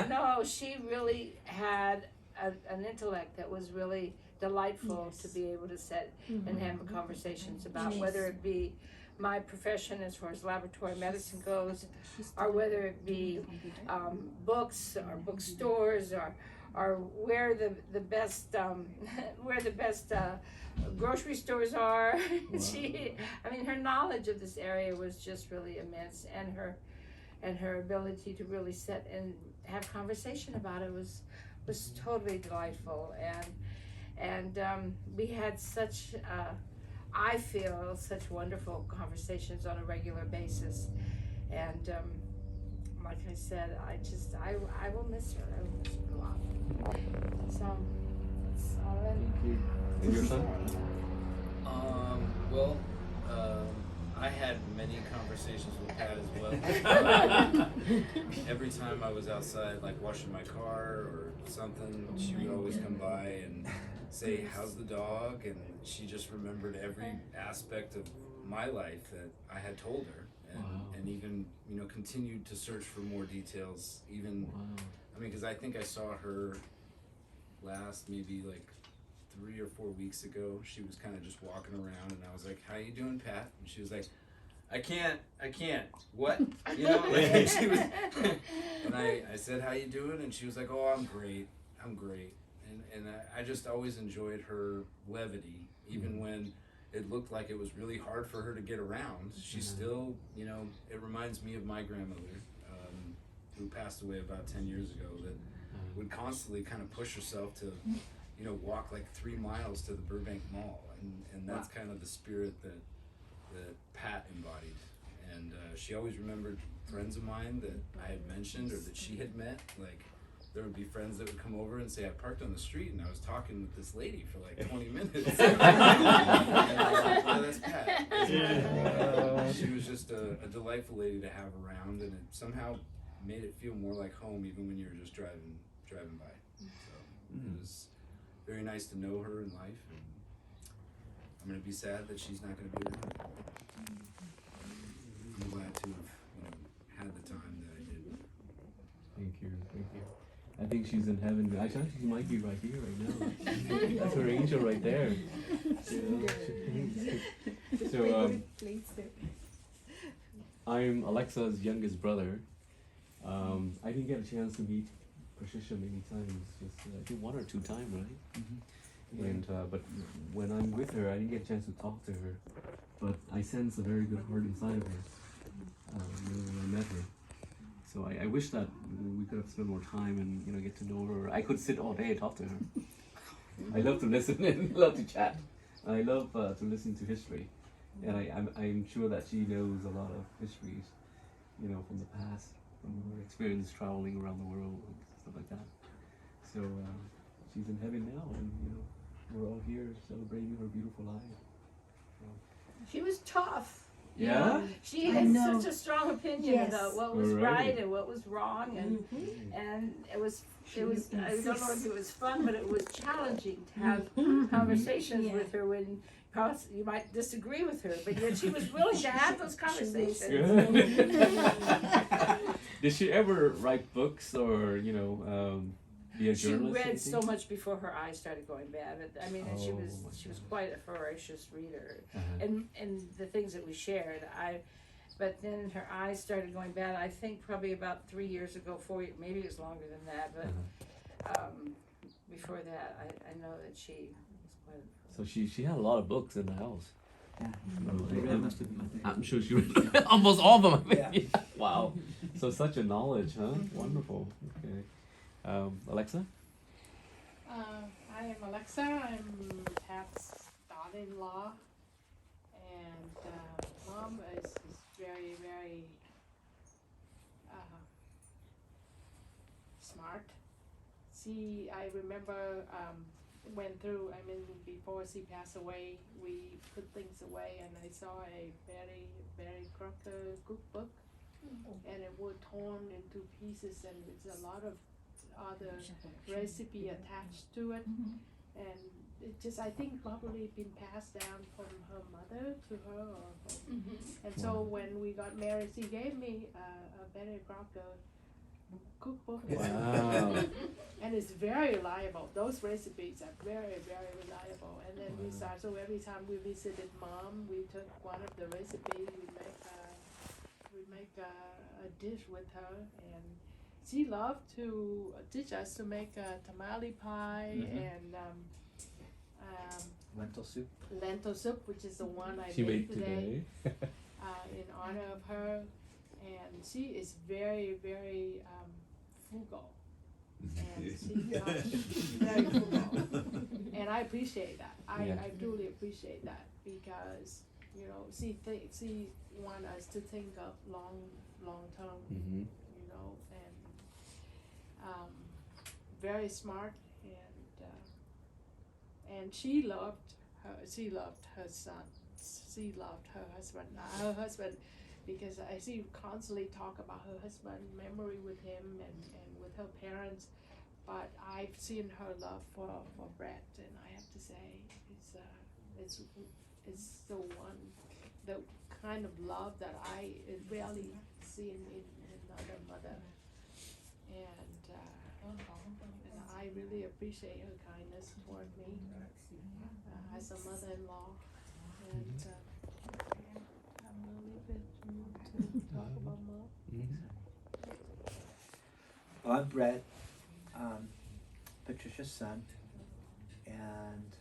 no, she really had an intellect that was really delightful to be able to sit and have conversations about, whether it be my profession as far as laboratory medicine goes, or whether it be books or bookstores, or where the best grocery stores are. Wow. Her knowledge of this area was just really immense, and her ability to really sit and have conversation about it was totally delightful, and we had such I feel such wonderful conversations on a regular basis, and like I said, I will miss her. I will miss her a lot. So that's all I Thank you. And your son? I had many conversations with Pat as well. Every time I was outside, like washing my car or something, she would always come by and say, how's the dog? And she just remembered every aspect of my life that I had told her, and even, continued to search for more details, even, because I think I saw her last maybe like 3 or 4 weeks ago. She was kind of just walking around, and I was like, how you doing, Pat? And she was like, I can't, what? And she was, and I said, how you doing? And she was like, oh, I'm great. And I just always enjoyed her levity, even when it looked like it was really hard for her to get around. She still, it reminds me of my grandmother, who passed away about 10 years ago, that would constantly kind of push herself to, walk like 3 miles to the Burbank Mall. And that's kind of the spirit that Pat embodied. And she always remembered friends of mine that I had mentioned or that she had met. Like, there would be friends that would come over and say, I parked on the street and I was talking with this lady for like 20 minutes. And I was like, well, that's Pat. She was just a delightful lady to have around, and it somehow made it feel more like home even when you were just driving by. So it was very nice to know her in life, and I'm going to be sad that she's not going to be around. I'm glad to have had the time that I did. Thank you. I think she's in heaven. Actually, she might be right here, right now. That's her angel right there. So, I'm Alexa's youngest brother. I didn't get a chance to meet Patricia many times, just I think 1 or 2 times, right? And but when I'm with her, I didn't get a chance to talk to her, but I sense a very good heart inside of her when I met her. So I wish that we could have spent more time and get to know her. I could sit all day and talk to her. I love to listen and love to chat. I love to listen to history, and I'm sure that she knows a lot of histories, from the past, from her experience traveling around the world and stuff like that. So she's in heaven now, and we're all here celebrating her beautiful life. She was tough. Yeah? She had such a strong opinion about what was Right. right and what was wrong, and it was I don't know if it was fun, but it was challenging to have conversations with her when you might disagree with her, but yet she was willing to have those conversations. Did she ever write books or be a journalist? She read anything? so much before her eyes started going bad. I mean, and she was quite a voracious reader, and the things that we shared. But then her eyes started going bad. I think probably about 3 years ago, 4 years, maybe it was longer than that. But before that, I know that she was quite. So she had a lot of books in the house. Yeah. I'm sure she read almost all of them. Yeah. Yeah. Wow. So such a knowledge, huh? Wonderful. Okay. Alexa? I am Alexa. I'm Pat's daughter-in-law, and Mom is very, very smart. I remember before she passed away, we put things away, and I saw a very, very crooked cookbook, and it was torn into pieces, and it's a lot of other recipe attached to it, and it just, I think, probably been passed down from her mother to her, and so when we got married, she gave me a Betty Crocker cookbook. Wow. And it's very reliable. Those recipes are very, very reliable. And then we started, so every time we visited Mom, we took one of the recipes, we make a dish with her, and she loved to teach us to make a tamale pie and lentil soup, which is the one I made today. In honor of her, and she is very, very frugal, and she's very frugal, and I appreciate that. I truly appreciate that, because she want us to think of long term, and very smart, and she loved her son. She loved her husband, because I see constantly talk about her husband, memory with him and with her parents, but I've seen her love for Brett, and I have to say it's the kind of love that I rarely see in another mother, and I really appreciate her kindness toward me as a mother-in-law, and I'm gonna leave it to you to talk about Mom. Well, I'm Brett, Patricia's son, and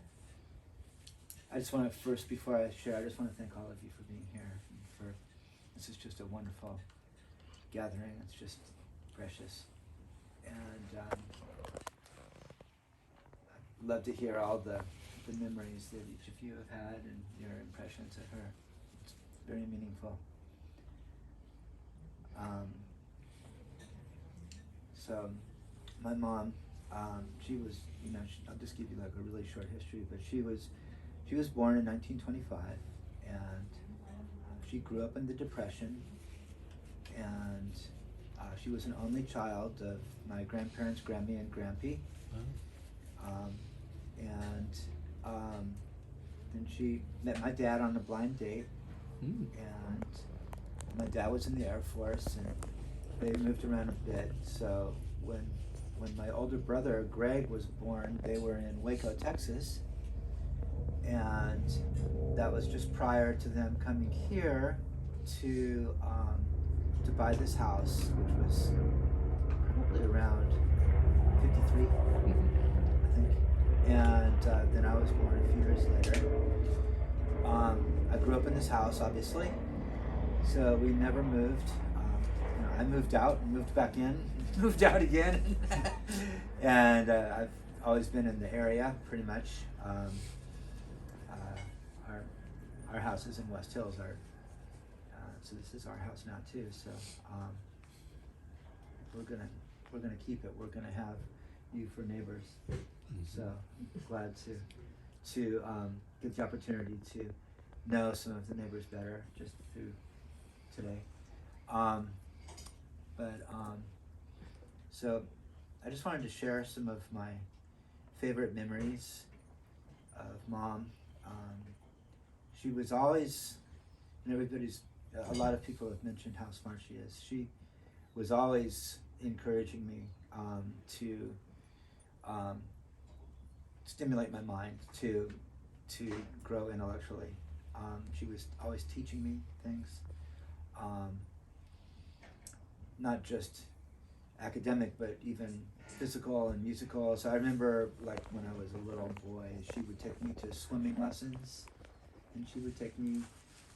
I just want to first, before I share, I just want to thank all of you for being here. This is just a wonderful gathering. It's just precious, and I'd love to hear all the memories that each of you have had and your impressions of her. It's very meaningful. So my mom, she was, I'll just give you like a really short history, but she was born in 1925, and she grew up in the Depression, and she was an only child of my grandparents, Grammy and Grampy. Then she met my dad on a blind date, and my dad was in the Air Force, and they moved around a bit. So when my older brother Greg was born, they were in Waco, Texas, and that was just prior to them coming here to buy this house, which was probably around 53, I think. and then I was born a few years later. I grew up in this house, obviously, so we never moved. I moved out and moved back in, moved out again, and I've always been in the area pretty much. Our house is in West Hills, so this is our house now too. So we're gonna keep it. We're gonna have you for neighbors. So I'm glad to get the opportunity to know some of the neighbors better just through today. So I just wanted to share some of my favorite memories of Mom. She was always, and a lot of people have mentioned how smart she is. She was always encouraging me to stimulate my mind, to grow intellectually. She was always teaching me things, not just academic, but even physical and musical. So I remember, like, when I was a little boy, she would take me to swimming lessons, and she would take me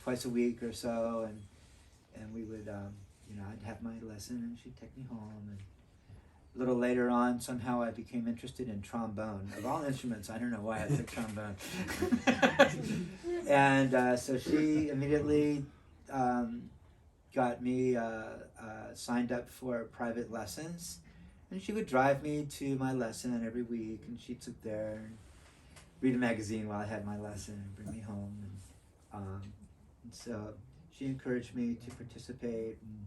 twice a week or so, and we would, I'd have my lesson, and she'd take me home. And a little later on, somehow I became interested in trombone. Of all instruments, I don't know why I took trombone. And so she immediately got me signed up for private lessons, and she would drive me to my lesson every week, and she'd sit there and read a magazine while I had my lesson and bring me home. And so she encouraged me to participate in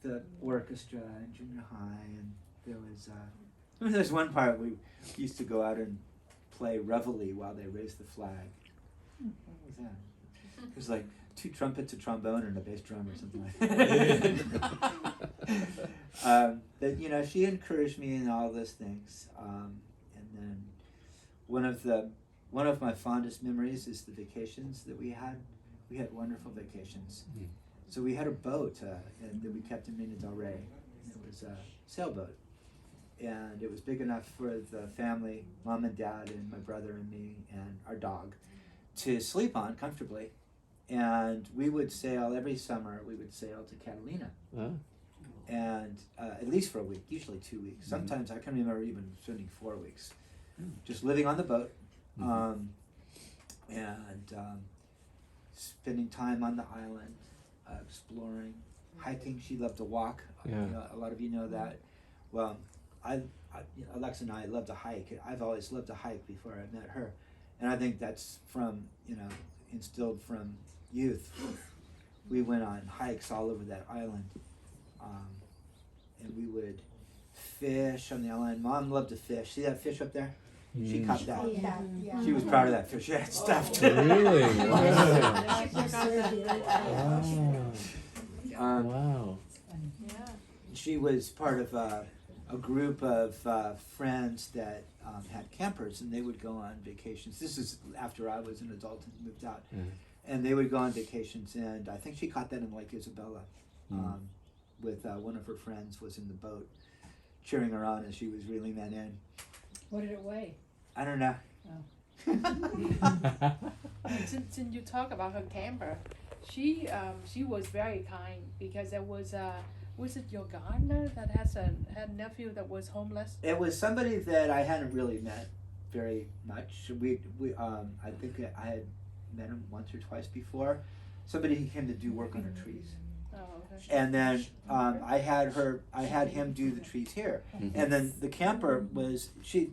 the orchestra in junior high, and there's one part we used to go out and play reveille while they raised the flag. What was that? It was like 2 trumpets, a trombone, and a bass drum or something like that. But she encouraged me in all those things. And then one of my fondest memories is the vacations that we had. We had wonderful vacations. So we had a boat that we kept in Mina del Rey. It was a sailboat, and it was big enough for the family, Mom and Dad and my brother and me and our dog, to sleep on comfortably. And we would sail every summer. We would sail to Catalina, and at least for a week, usually 2 weeks. Sometimes I can remember even spending 4 weeks, just living on the boat, and spending time on the island, exploring, hiking. She loved to walk. A lot of you know that. Well, Alexa and I love to hike. I've always loved to hike before I met her, and I think that's from instilled from youth. We went on hikes all over that island, and we would fish on the island. Mom loved to fish. See that fish up there? She caught that. Yeah. She was proud of that fish. She had stuffed. Really? Wow. Wow. She was part of a group of friends that had campers, and they would go on vacations. This is after I was an adult and moved out. And they would go on vacations, and I think she caught that in Lake Isabella with one of her friends was in the boat cheering her on as she was reeling that in. What did it weigh? I don't know. Since you talk about her camper, she was very kind, because there was it your gardener that had a nephew that was homeless? It was somebody that I hadn't really met very much. I think I had met him once or twice before. Somebody who came to do work on her trees. Oh, okay. And then I had him do the trees here. And then the camper she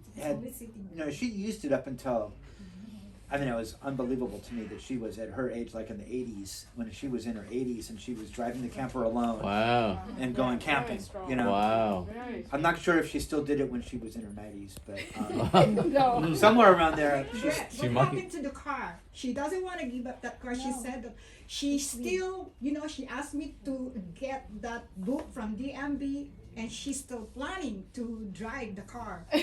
used it up until, it was unbelievable to me that she was at her age, like in the 80s, when she was in her 80s and she was driving the camper alone. Wow. And going camping, Wow. I'm not sure if she still did it when she was in her 90s, but somewhere around there. What happened to the car? She doesn't want to give up that car. She said that she still, she asked me to get that book from DMV, and she's still planning to drive the car. I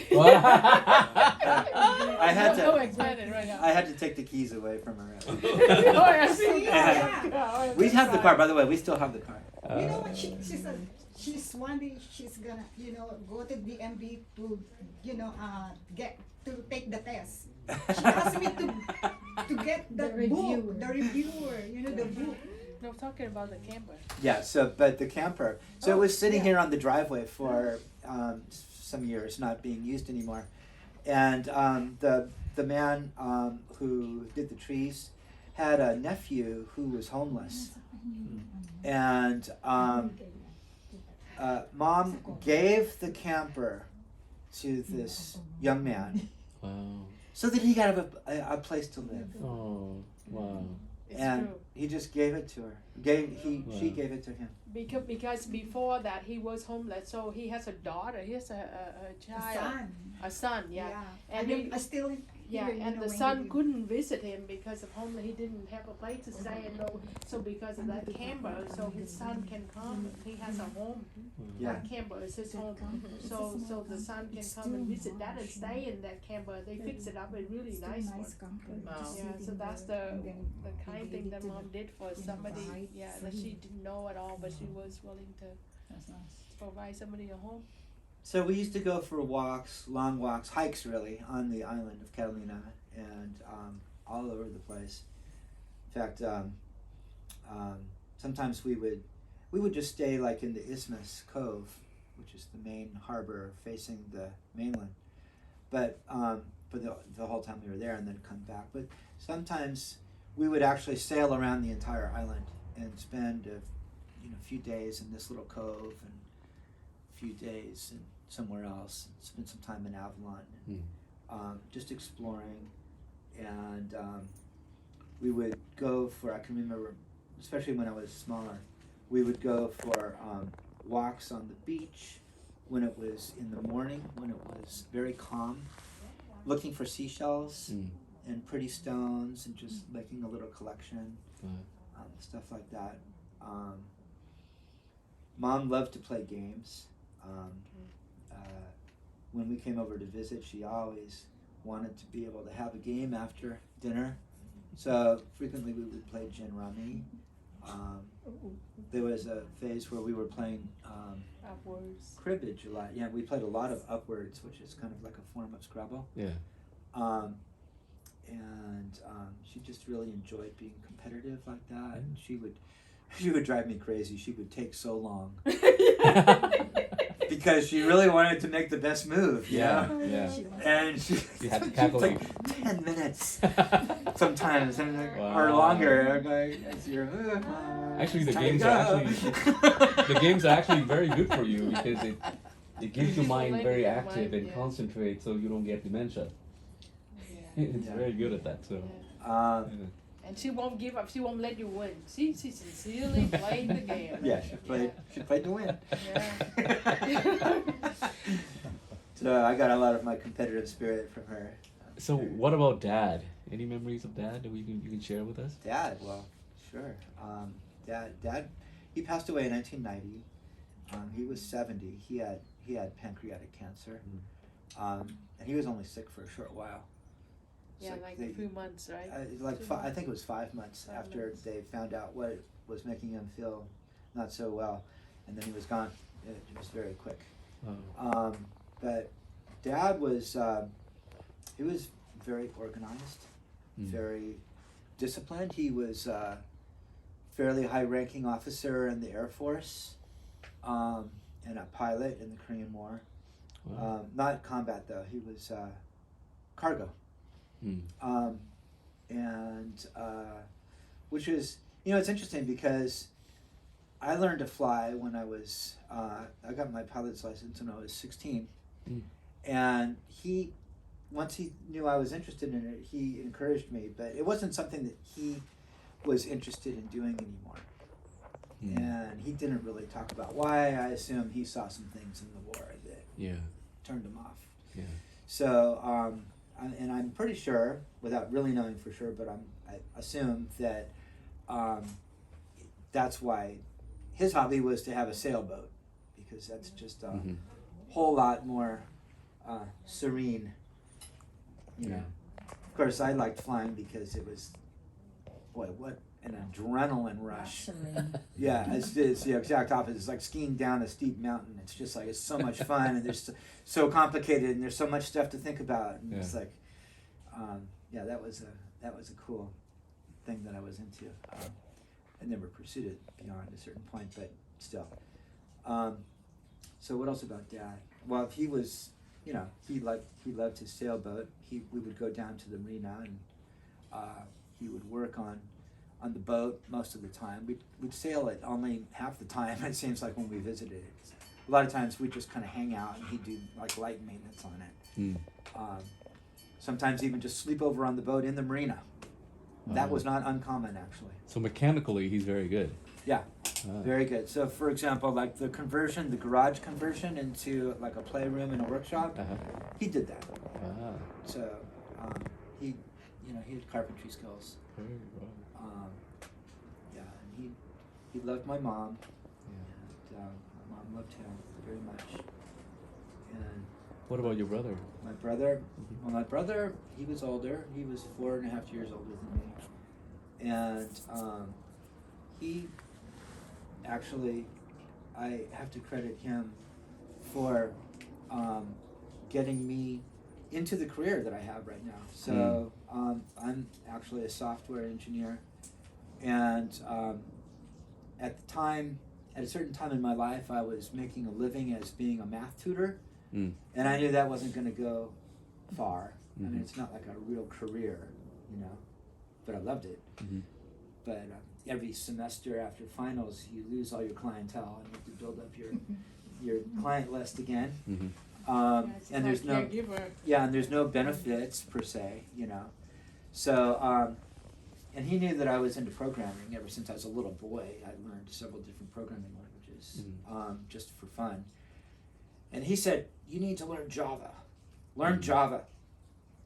had so excited right now. I had to take the keys away from her. Yeah. We have the car, by the way. We still have the car. You know what she said? she's one day she's gonna, you know, go to DMV to, you know, get to take the test. She asked me to get the book, the reviewer, you know, the book. No, talking about the camper. Yeah, so, but the camper, so it was sitting yeah. here on the driveway for some years, not being used anymore. And the man who did the trees had a nephew who was homeless. And Mom gave the camper to this young man. Wow. So that he could have a place to live. Oh, wow. And he just gave it to her. She gave it to him. Because before that he was homeless, so he has a daughter. He has a child, a son. Yeah. And he, I still yeah, here, you and know, the when son he- couldn't visit him because of homeless. He didn't have a place to stay, and so because of that camper, so his son can come. He has a home. Yeah. That camper is his home. So the son can come and visit that and stay in that camper. They fix it up. It's really nice one. Yeah, so that's the kind thing that Mom did for somebody. Yeah, that she didn't know at all, but she was willing to provide somebody a home. So we used to go for walks, long walks, hikes really, on the island of Catalina and all over the place. In fact, sometimes we would just stay like in the Isthmus Cove, which is the main harbor facing the mainland, but for the whole time we were there, and then come back. But sometimes we would actually sail around the entire island and spend a few days in this little cove and a few days in somewhere else, and spend some time in Avalon, and, just exploring. And we would go for, I can remember, especially when I was smaller, we would go for walks on the beach when it was in the morning, when it was very calm, looking for seashells and pretty stones, and just making a little collection, stuff like that. Mom loved to play games. When we came over to visit, she always wanted to be able to have a game after dinner. So frequently we would play gin rummy. There was a phase where we were playing Upwards. cribbage a lot. Yeah, we played a lot of upwards, which is kind of like a form of Scrabble. Yeah. And she just really enjoyed being competitive like that. And she would drive me crazy. She would take so long. Because she really wanted to make the best move, Yeah, know? yeah. And she You had to she'd calculate. take 10 minutes sometimes, and or Wow. longer. Okay, as you're, Actually, the time to games go. are actually the games are actually very good for you because it keeps your mind very active and concentrate, so you don't get dementia. It's very good at that. So. And she won't give up. She won't let you win. She sincerely played the game. Yeah, she played to win. Yeah. So I got a lot of my competitive spirit from her. So what about Dad? Any memories of Dad that you can share with us? Dad, well, sure. Dad, he passed away in 1990. He was 70. He had pancreatic cancer, and he was only sick for a short while. Yeah, like a few months, right? I think it was 5 months after they found out what was making him feel not so well, and then he was gone. It was very quick. Oh. But Dad was he was very organized, very disciplined. He was a fairly high-ranking officer in the Air Force, and a pilot in the Korean War. Wow. Not combat though. He was cargo. Which is, it's interesting because I learned to fly when I was, I got my pilot's license when I was 16. And once he knew I was interested in it, he encouraged me, but it wasn't something that he was interested in doing anymore. And he didn't really talk about why. I assume he saw some things in the war that turned him off. Yeah. So, and I'm pretty sure, without really knowing for sure, but I assume that that's why his hobby was to have a sailboat, because that's just a whole lot more serene. You know. Of course, I liked flying because it was boy, what an adrenaline rush. Absolutely. Yeah, it's the exact opposite. It's like skiing down a steep mountain. It's just like, it's so much fun, and there's so complicated, and there's so much stuff to think about. And it's like, yeah, that was a cool thing that I was into. I never pursued it beyond a certain point, but still. So what else about Dad? Well, he was, you know, he loved his sailboat. We would go down to the marina, and he would work on the boat most of the time. We'd sail it only half the time, it seems like, when we visited it. A lot of times we'd just kind of hang out, and he'd do like light maintenance on it. Sometimes even just sleep over on the boat in the marina. That was not uncommon, actually. So mechanically, he's very good. Yeah, very good. So, for example, like the garage conversion into like a playroom and a workshop, he did that. So, he had carpentry skills. Yeah, and he loved my mom, and my mom loved him very much. And what about your brother? My brother, well, my brother, he was older. He was 4.5 years older than me, and he actually, I have to credit him for getting me into the career that I have right now. So I'm actually a software engineer, and at a certain time in my life, I was making a living as being a math tutor, and I knew that wasn't going to go far. I mean, it's not like a real career, you know, but I loved it. But every semester after finals, you lose all your clientele, and you have to build up your client list again. And there's no and there's no benefits per se, you know. So and he knew that I was into programming ever since I was a little boy. I learned several different programming languages just for fun. And he said, "You need to learn Java. Learn Java.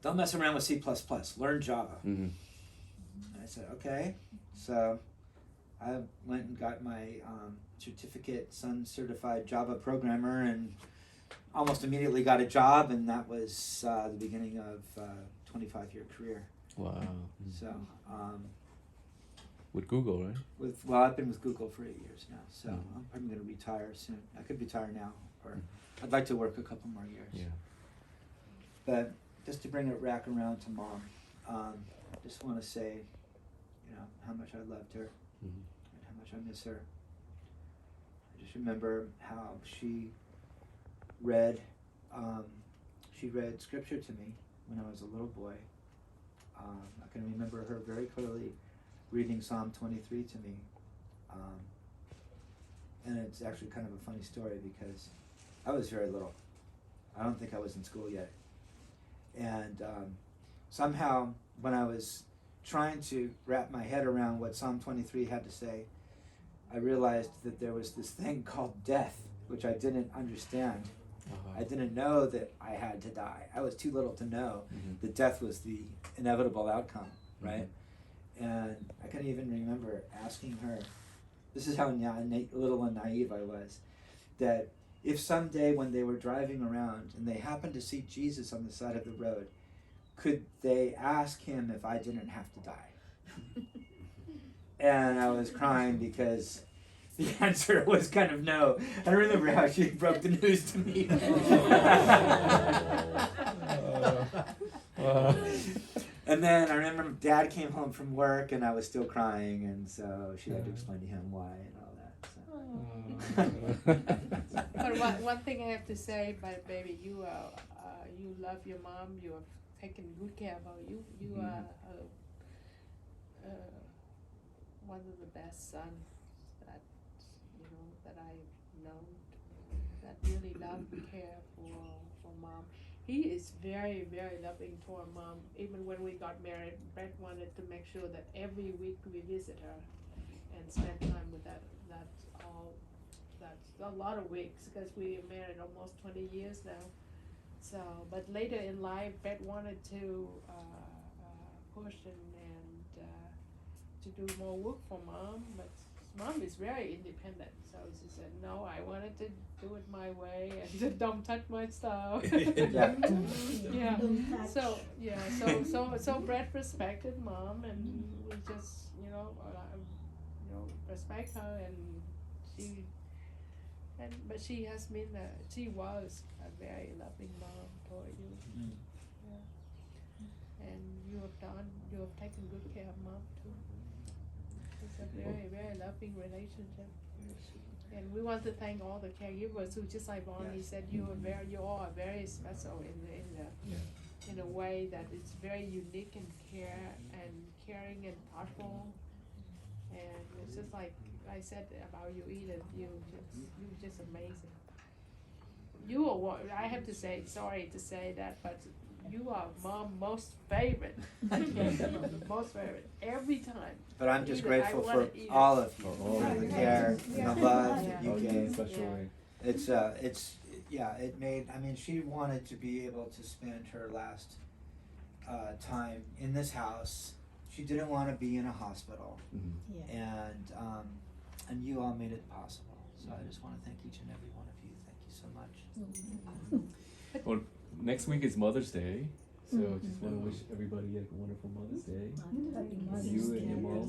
Don't mess around with C++. Learn Java." And I said, "Okay." So I went and got my certificate, Sun Certified Java Programmer, and almost immediately got a job, and that was the beginning of a 25-year career. Wow. So with Google, right? Well, I've been with Google for 8 years now, so I'm probably going to retire soon. I could retire now, or I'd like to work a couple more years. Yeah. But just to bring it back around to Mom, just want to say, you know, how much I loved her and how much I miss her. I just remember how she read scripture to me when I was a little boy. I can remember her very clearly reading Psalm 23 to me. And it's actually kind of a funny story because I was very little. I don't think I was in school yet. And somehow when I was trying to wrap my head around what Psalm 23 had to say, I realized that there was this thing called death, which I didn't understand. I didn't know that I had to die. I was too little to know that death was the inevitable outcome, right? And I can even remember asking her, this is how little and naive I was, that if someday when they were driving around and they happened to see Jesus on the side of the road, could they ask him if I didn't have to die? And I was crying because the answer was kind of no. I remember how she broke the news to me. And then I remember Dad came home from work and I was still crying, and so she had to explain to him why and all that. But one thing I have to say, my baby, you love your mom. You have taken good care about you. You are one of the best sons that I've known, that really love and care for mom. He is very, very loving toward mom. Even when we got married, Brett wanted to make sure that every week we visit her and spend time with her. That's a lot of weeks because we are married almost 20 years now. So, but later in life, Brett wanted to push and to do more work for mom, but Mom is very independent, so she said, no, I wanted to do it my way and just don't touch my stuff. Yeah. Yeah. Don't touch. So Brett respected Mom, and we just, respect her, and but she has been she was a very loving mom toward you. Yeah. And you have taken good care of Mom too. It's a very, very loving relationship. And we want to thank all the caregivers who, just like Bonnie said, you all are very special in a way that it's very unique and caring and thoughtful. And it's just like I said about you, Edith, you're just amazing. You are I have to say, sorry to say that, but you are Mom's most favorite. Most favorite every time. But I'm just Edith, grateful I for wanted Edith. all of you, for the care, the love that you Yeah. gave. Special way. It made, I mean, she wanted to be able to spend her last time in this house. She didn't want to be in a hospital. And you all made it possible. So I just want to thank each and every one of you. Thank you so much. Well, next week is Mother's Day, so just want to wish everybody a wonderful Mother's Day. You and your mom.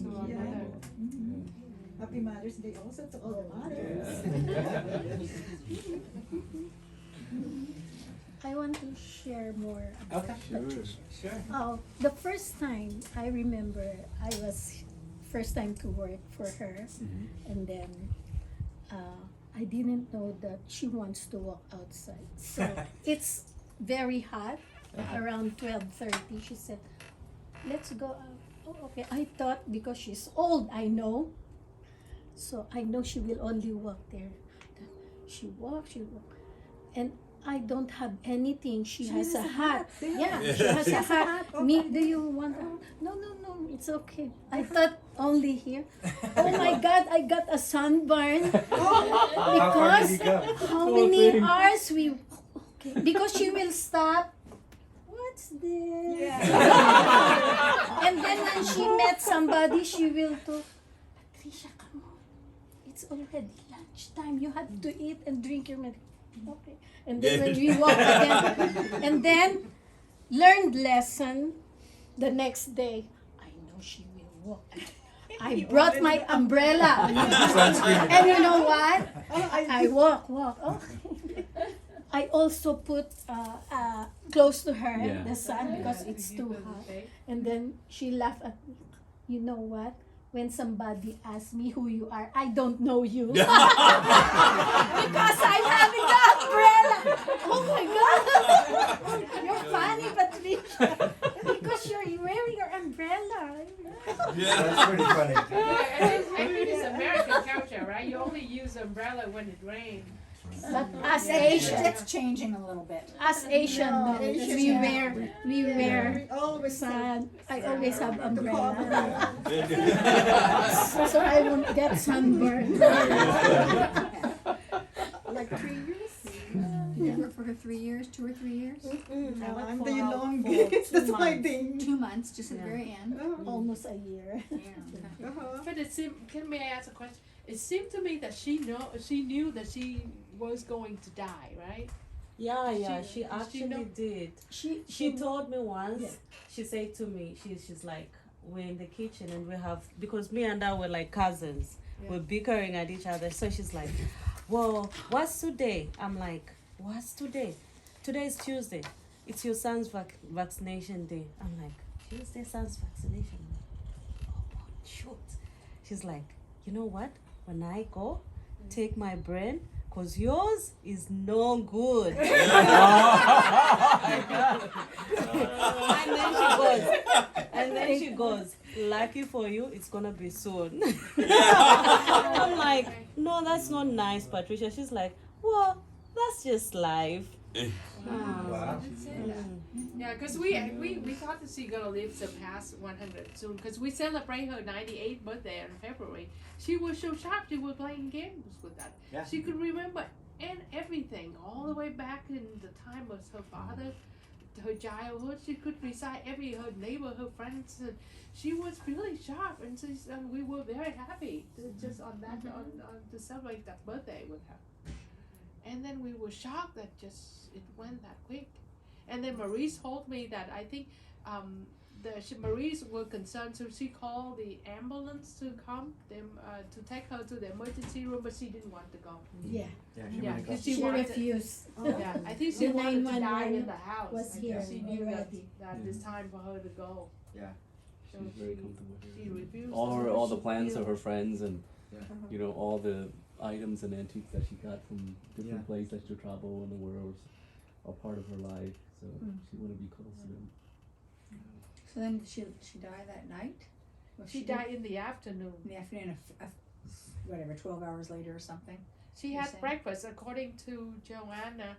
Happy Mother's Day also to all the mothers. I want to share more about Patricia. Sure. The first time I remember, I was first time to work for her, and then I didn't know that she wants to walk outside. So it's very hot, around 12:30. She said, "Let's go out." Oh, okay. I thought because she's old, I know. So I know she will only walk there. She walked, and I don't have anything. She has a hat. Yeah, she has a hat. Me, do you want a hat? No, it's okay. I thought only here. Oh my God, I got a sunburn. Because how many hours we, okay, because she will stop. What's this? And then when she met somebody, she will do, Patricia, come on. It's already lunchtime. You have to eat and drink your medicine. Okay. And then when we walk again, and then learned lesson the next day. I know she will walk. I brought my umbrella. And you know what? I walk. Oh. I also put close to her the sun because it's too hot. And then she laughed at me. You know what? When somebody asks me who you are, I don't know you. Because I'm having the umbrella. Oh my God. You're funny, Patricia. Because you're wearing your umbrella. That's pretty funny. I think it's American culture, right? You only use umbrella when it rains. But as Asian, That's changing a little bit. as Asian, we wear Always sun. I always have umbrella. So I won't get sunburned. like 3 years. Did you work for her 3 years, 2 or 3 years? No, I'm the longest. That's my thing. 2 months, just at the very end. Almost a year. But it seemed, may I ask a question? It seemed to me that she knew that she was going to die, right? Yeah, she actually did. She told me once, Yeah. she said to me, she's like, we're in the kitchen and we have, because me and her were like cousins, we're bickering at each other. So she's like, well, what's today? I'm like, what's today? Today is Tuesday. It's your son's vaccination day. I'm like, Tuesday, son's vaccination day. Oh, shoot. She's like, you know what? When I go, take my brain, cause yours is no good. And then she goes, lucky for you, it's gonna be soon. I'm like, no, that's not nice, Patricia. She's like, well, that's just life. Wow. Yeah, because we thought that she's gonna live surpass 100 soon. Because we celebrate her 98th birthday in February. She was so sharp. She was playing games with that. Yeah. She could remember and everything all the way back in the time of her father, her childhood. She could recite her neighbor, her friends. And she was really sharp, and we were very happy just on that to celebrate that birthday with her. And then we were shocked that it went that quick. And then Maurice told me that I think Maurice were concerned, so she called the ambulance to come to take her to the emergency room, but she didn't want to go. Yeah. Because She refused. Yeah, I think she The wanted to die 911 in the house. was I here think she knew already. that it's time for her to go. Yeah. So She's very comfortable she here. refused. All the plans of her friends and Yeah. all the items and antiques that she got from different Yeah. places to travel in the world are part of her life. So she want to be close to them. So then she died that night? Or She died in the afternoon. in the afternoon, whatever, 12 hours later or something? She You're had saying? breakfast, according to Joanna.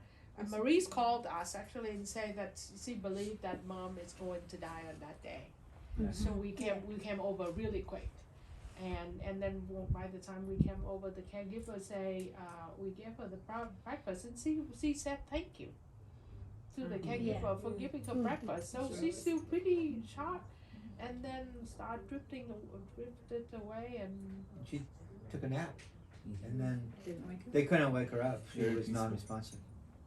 Maurice called us actually and said that she believed that mom is going to die on that day. Yeah. So we came over really quick, and then by the time we came over, the caregiver we gave her the breakfast, and she said thank you to the caregiver for giving her breakfast. So she's still pretty sharp, and then drifted away, and She took a nap, and then Didn't wake up? they couldn't wake her up. She Very was peaceful. non-responsive.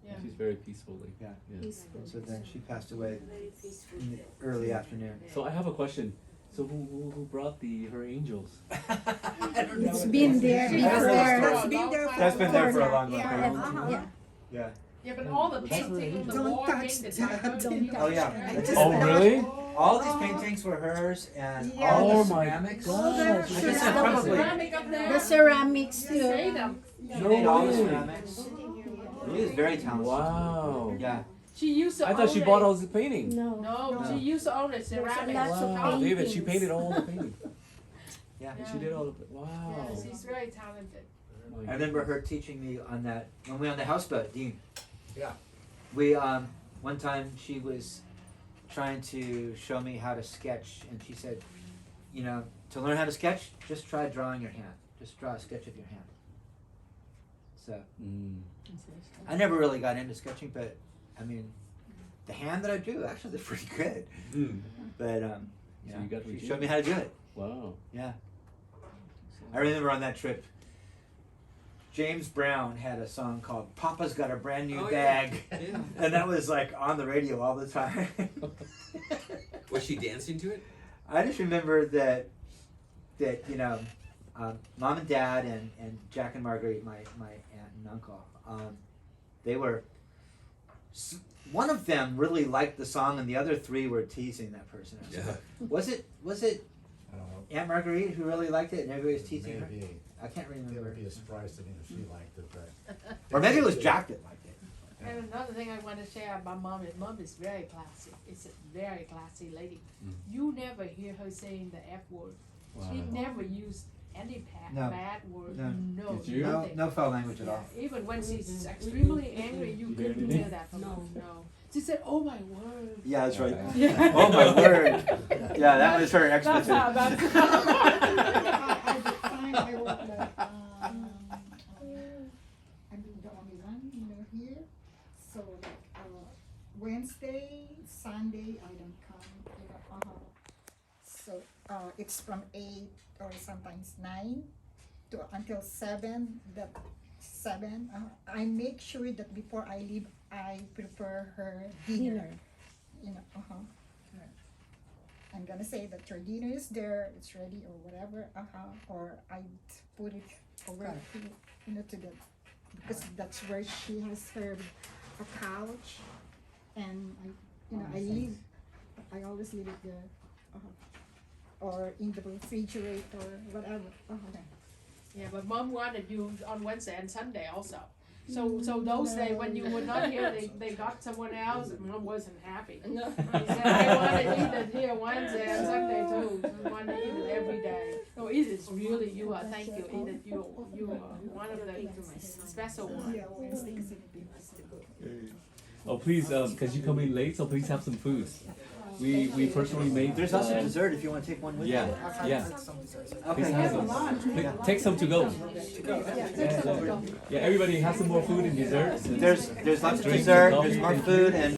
yeah. She's very peaceful. Yeah. Peaceful. So then she passed away in the early afternoon. So I have a question. So who brought her angels? It's been there before. That's been there for a long Yeah. time. Yeah. Yeah. Yeah, but all the painting on the Don't wall, touch painted that. by her. Don't touch Oh yeah. that. Oh really? All these paintings were hers, and Yeah. all Oh the my ceramics. gosh. I guess The probably ceramic up there. The ceramics She too. made them. she No made all the way. ceramics. She is very talented. Wow. Yeah. She used to I thought she own bought it. all the painting. No. No, she used to own a ceramic lots of Wow, David, she paintings. painted all the paintings. Yeah. She did all of it. Wow. Yeah, she's very talented. My I remember her teaching me on that when we were on the houseboat, Dean. Yeah. We one time she was trying to show me how to sketch, and she said, to learn how to sketch, just try drawing your hand. Just draw a sketch of your hand. So I never really got into sketching, but I mean, the hand that I drew actually is pretty good. But So you got she showed me how to do it. Wow. Yeah. I remember on that trip, James Brown had a song called "Papa's Got a Brand New Bag," Yeah. and that was like on the radio all the time. Was she dancing to it? I just remember that Mom and Dad and Jack and Marguerite, my aunt and uncle, they were. One of them really liked the song, and the other three were teasing that person. I was like, was it I don't know. Aunt Marguerite who really liked it, and everybody was teasing her? Maybe. I can't It remember. would be a surprise to me if she liked it, but. Or maybe it was Jack that liked it. And another thing I want to share about mom is very classy. It's a very classy lady. You never hear her saying the F word. She Wow. never used any No. bad word. No. No, Did you? nothing. No foul language at Yeah, all. even when she's extremely angry, you You couldn't hear hear that from her. No. She said, "Oh my word." Yeah, that's right. Yeah. Oh my word. Yeah, that was her That's expletive. how. That's I find I work like I'm the only one, here. So like Wednesday, Sunday I don't come, So it's from 8 or sometimes 9 to until 7. I make sure that before I leave, I prepare her dinner. I'm gonna say that your dinner is there, it's ready or whatever, or I put it over to the, because that's where she has her a couch, and I always leave it there, or in the refrigerator, whatever. Yeah, but mom wanted you on Wednesday and Sunday also. So those days when you were not here, they got someone else, and mom wasn't happy. No. She said, I want to eat it here Wednesday and Sunday too. I want to eat it every day. No, Edith is really, you are, thank you, Edith, you are one of the special ones. Yeah, Wednesday is good. Oh please, because you come in late, so please have some food. We personally made. There's also dessert if you want to take one with you. Yeah. Please Okay. have some. Take some to go. Yeah, everybody has some more food and dessert. There's lots of Drinks, dessert, coffee. there's more food, and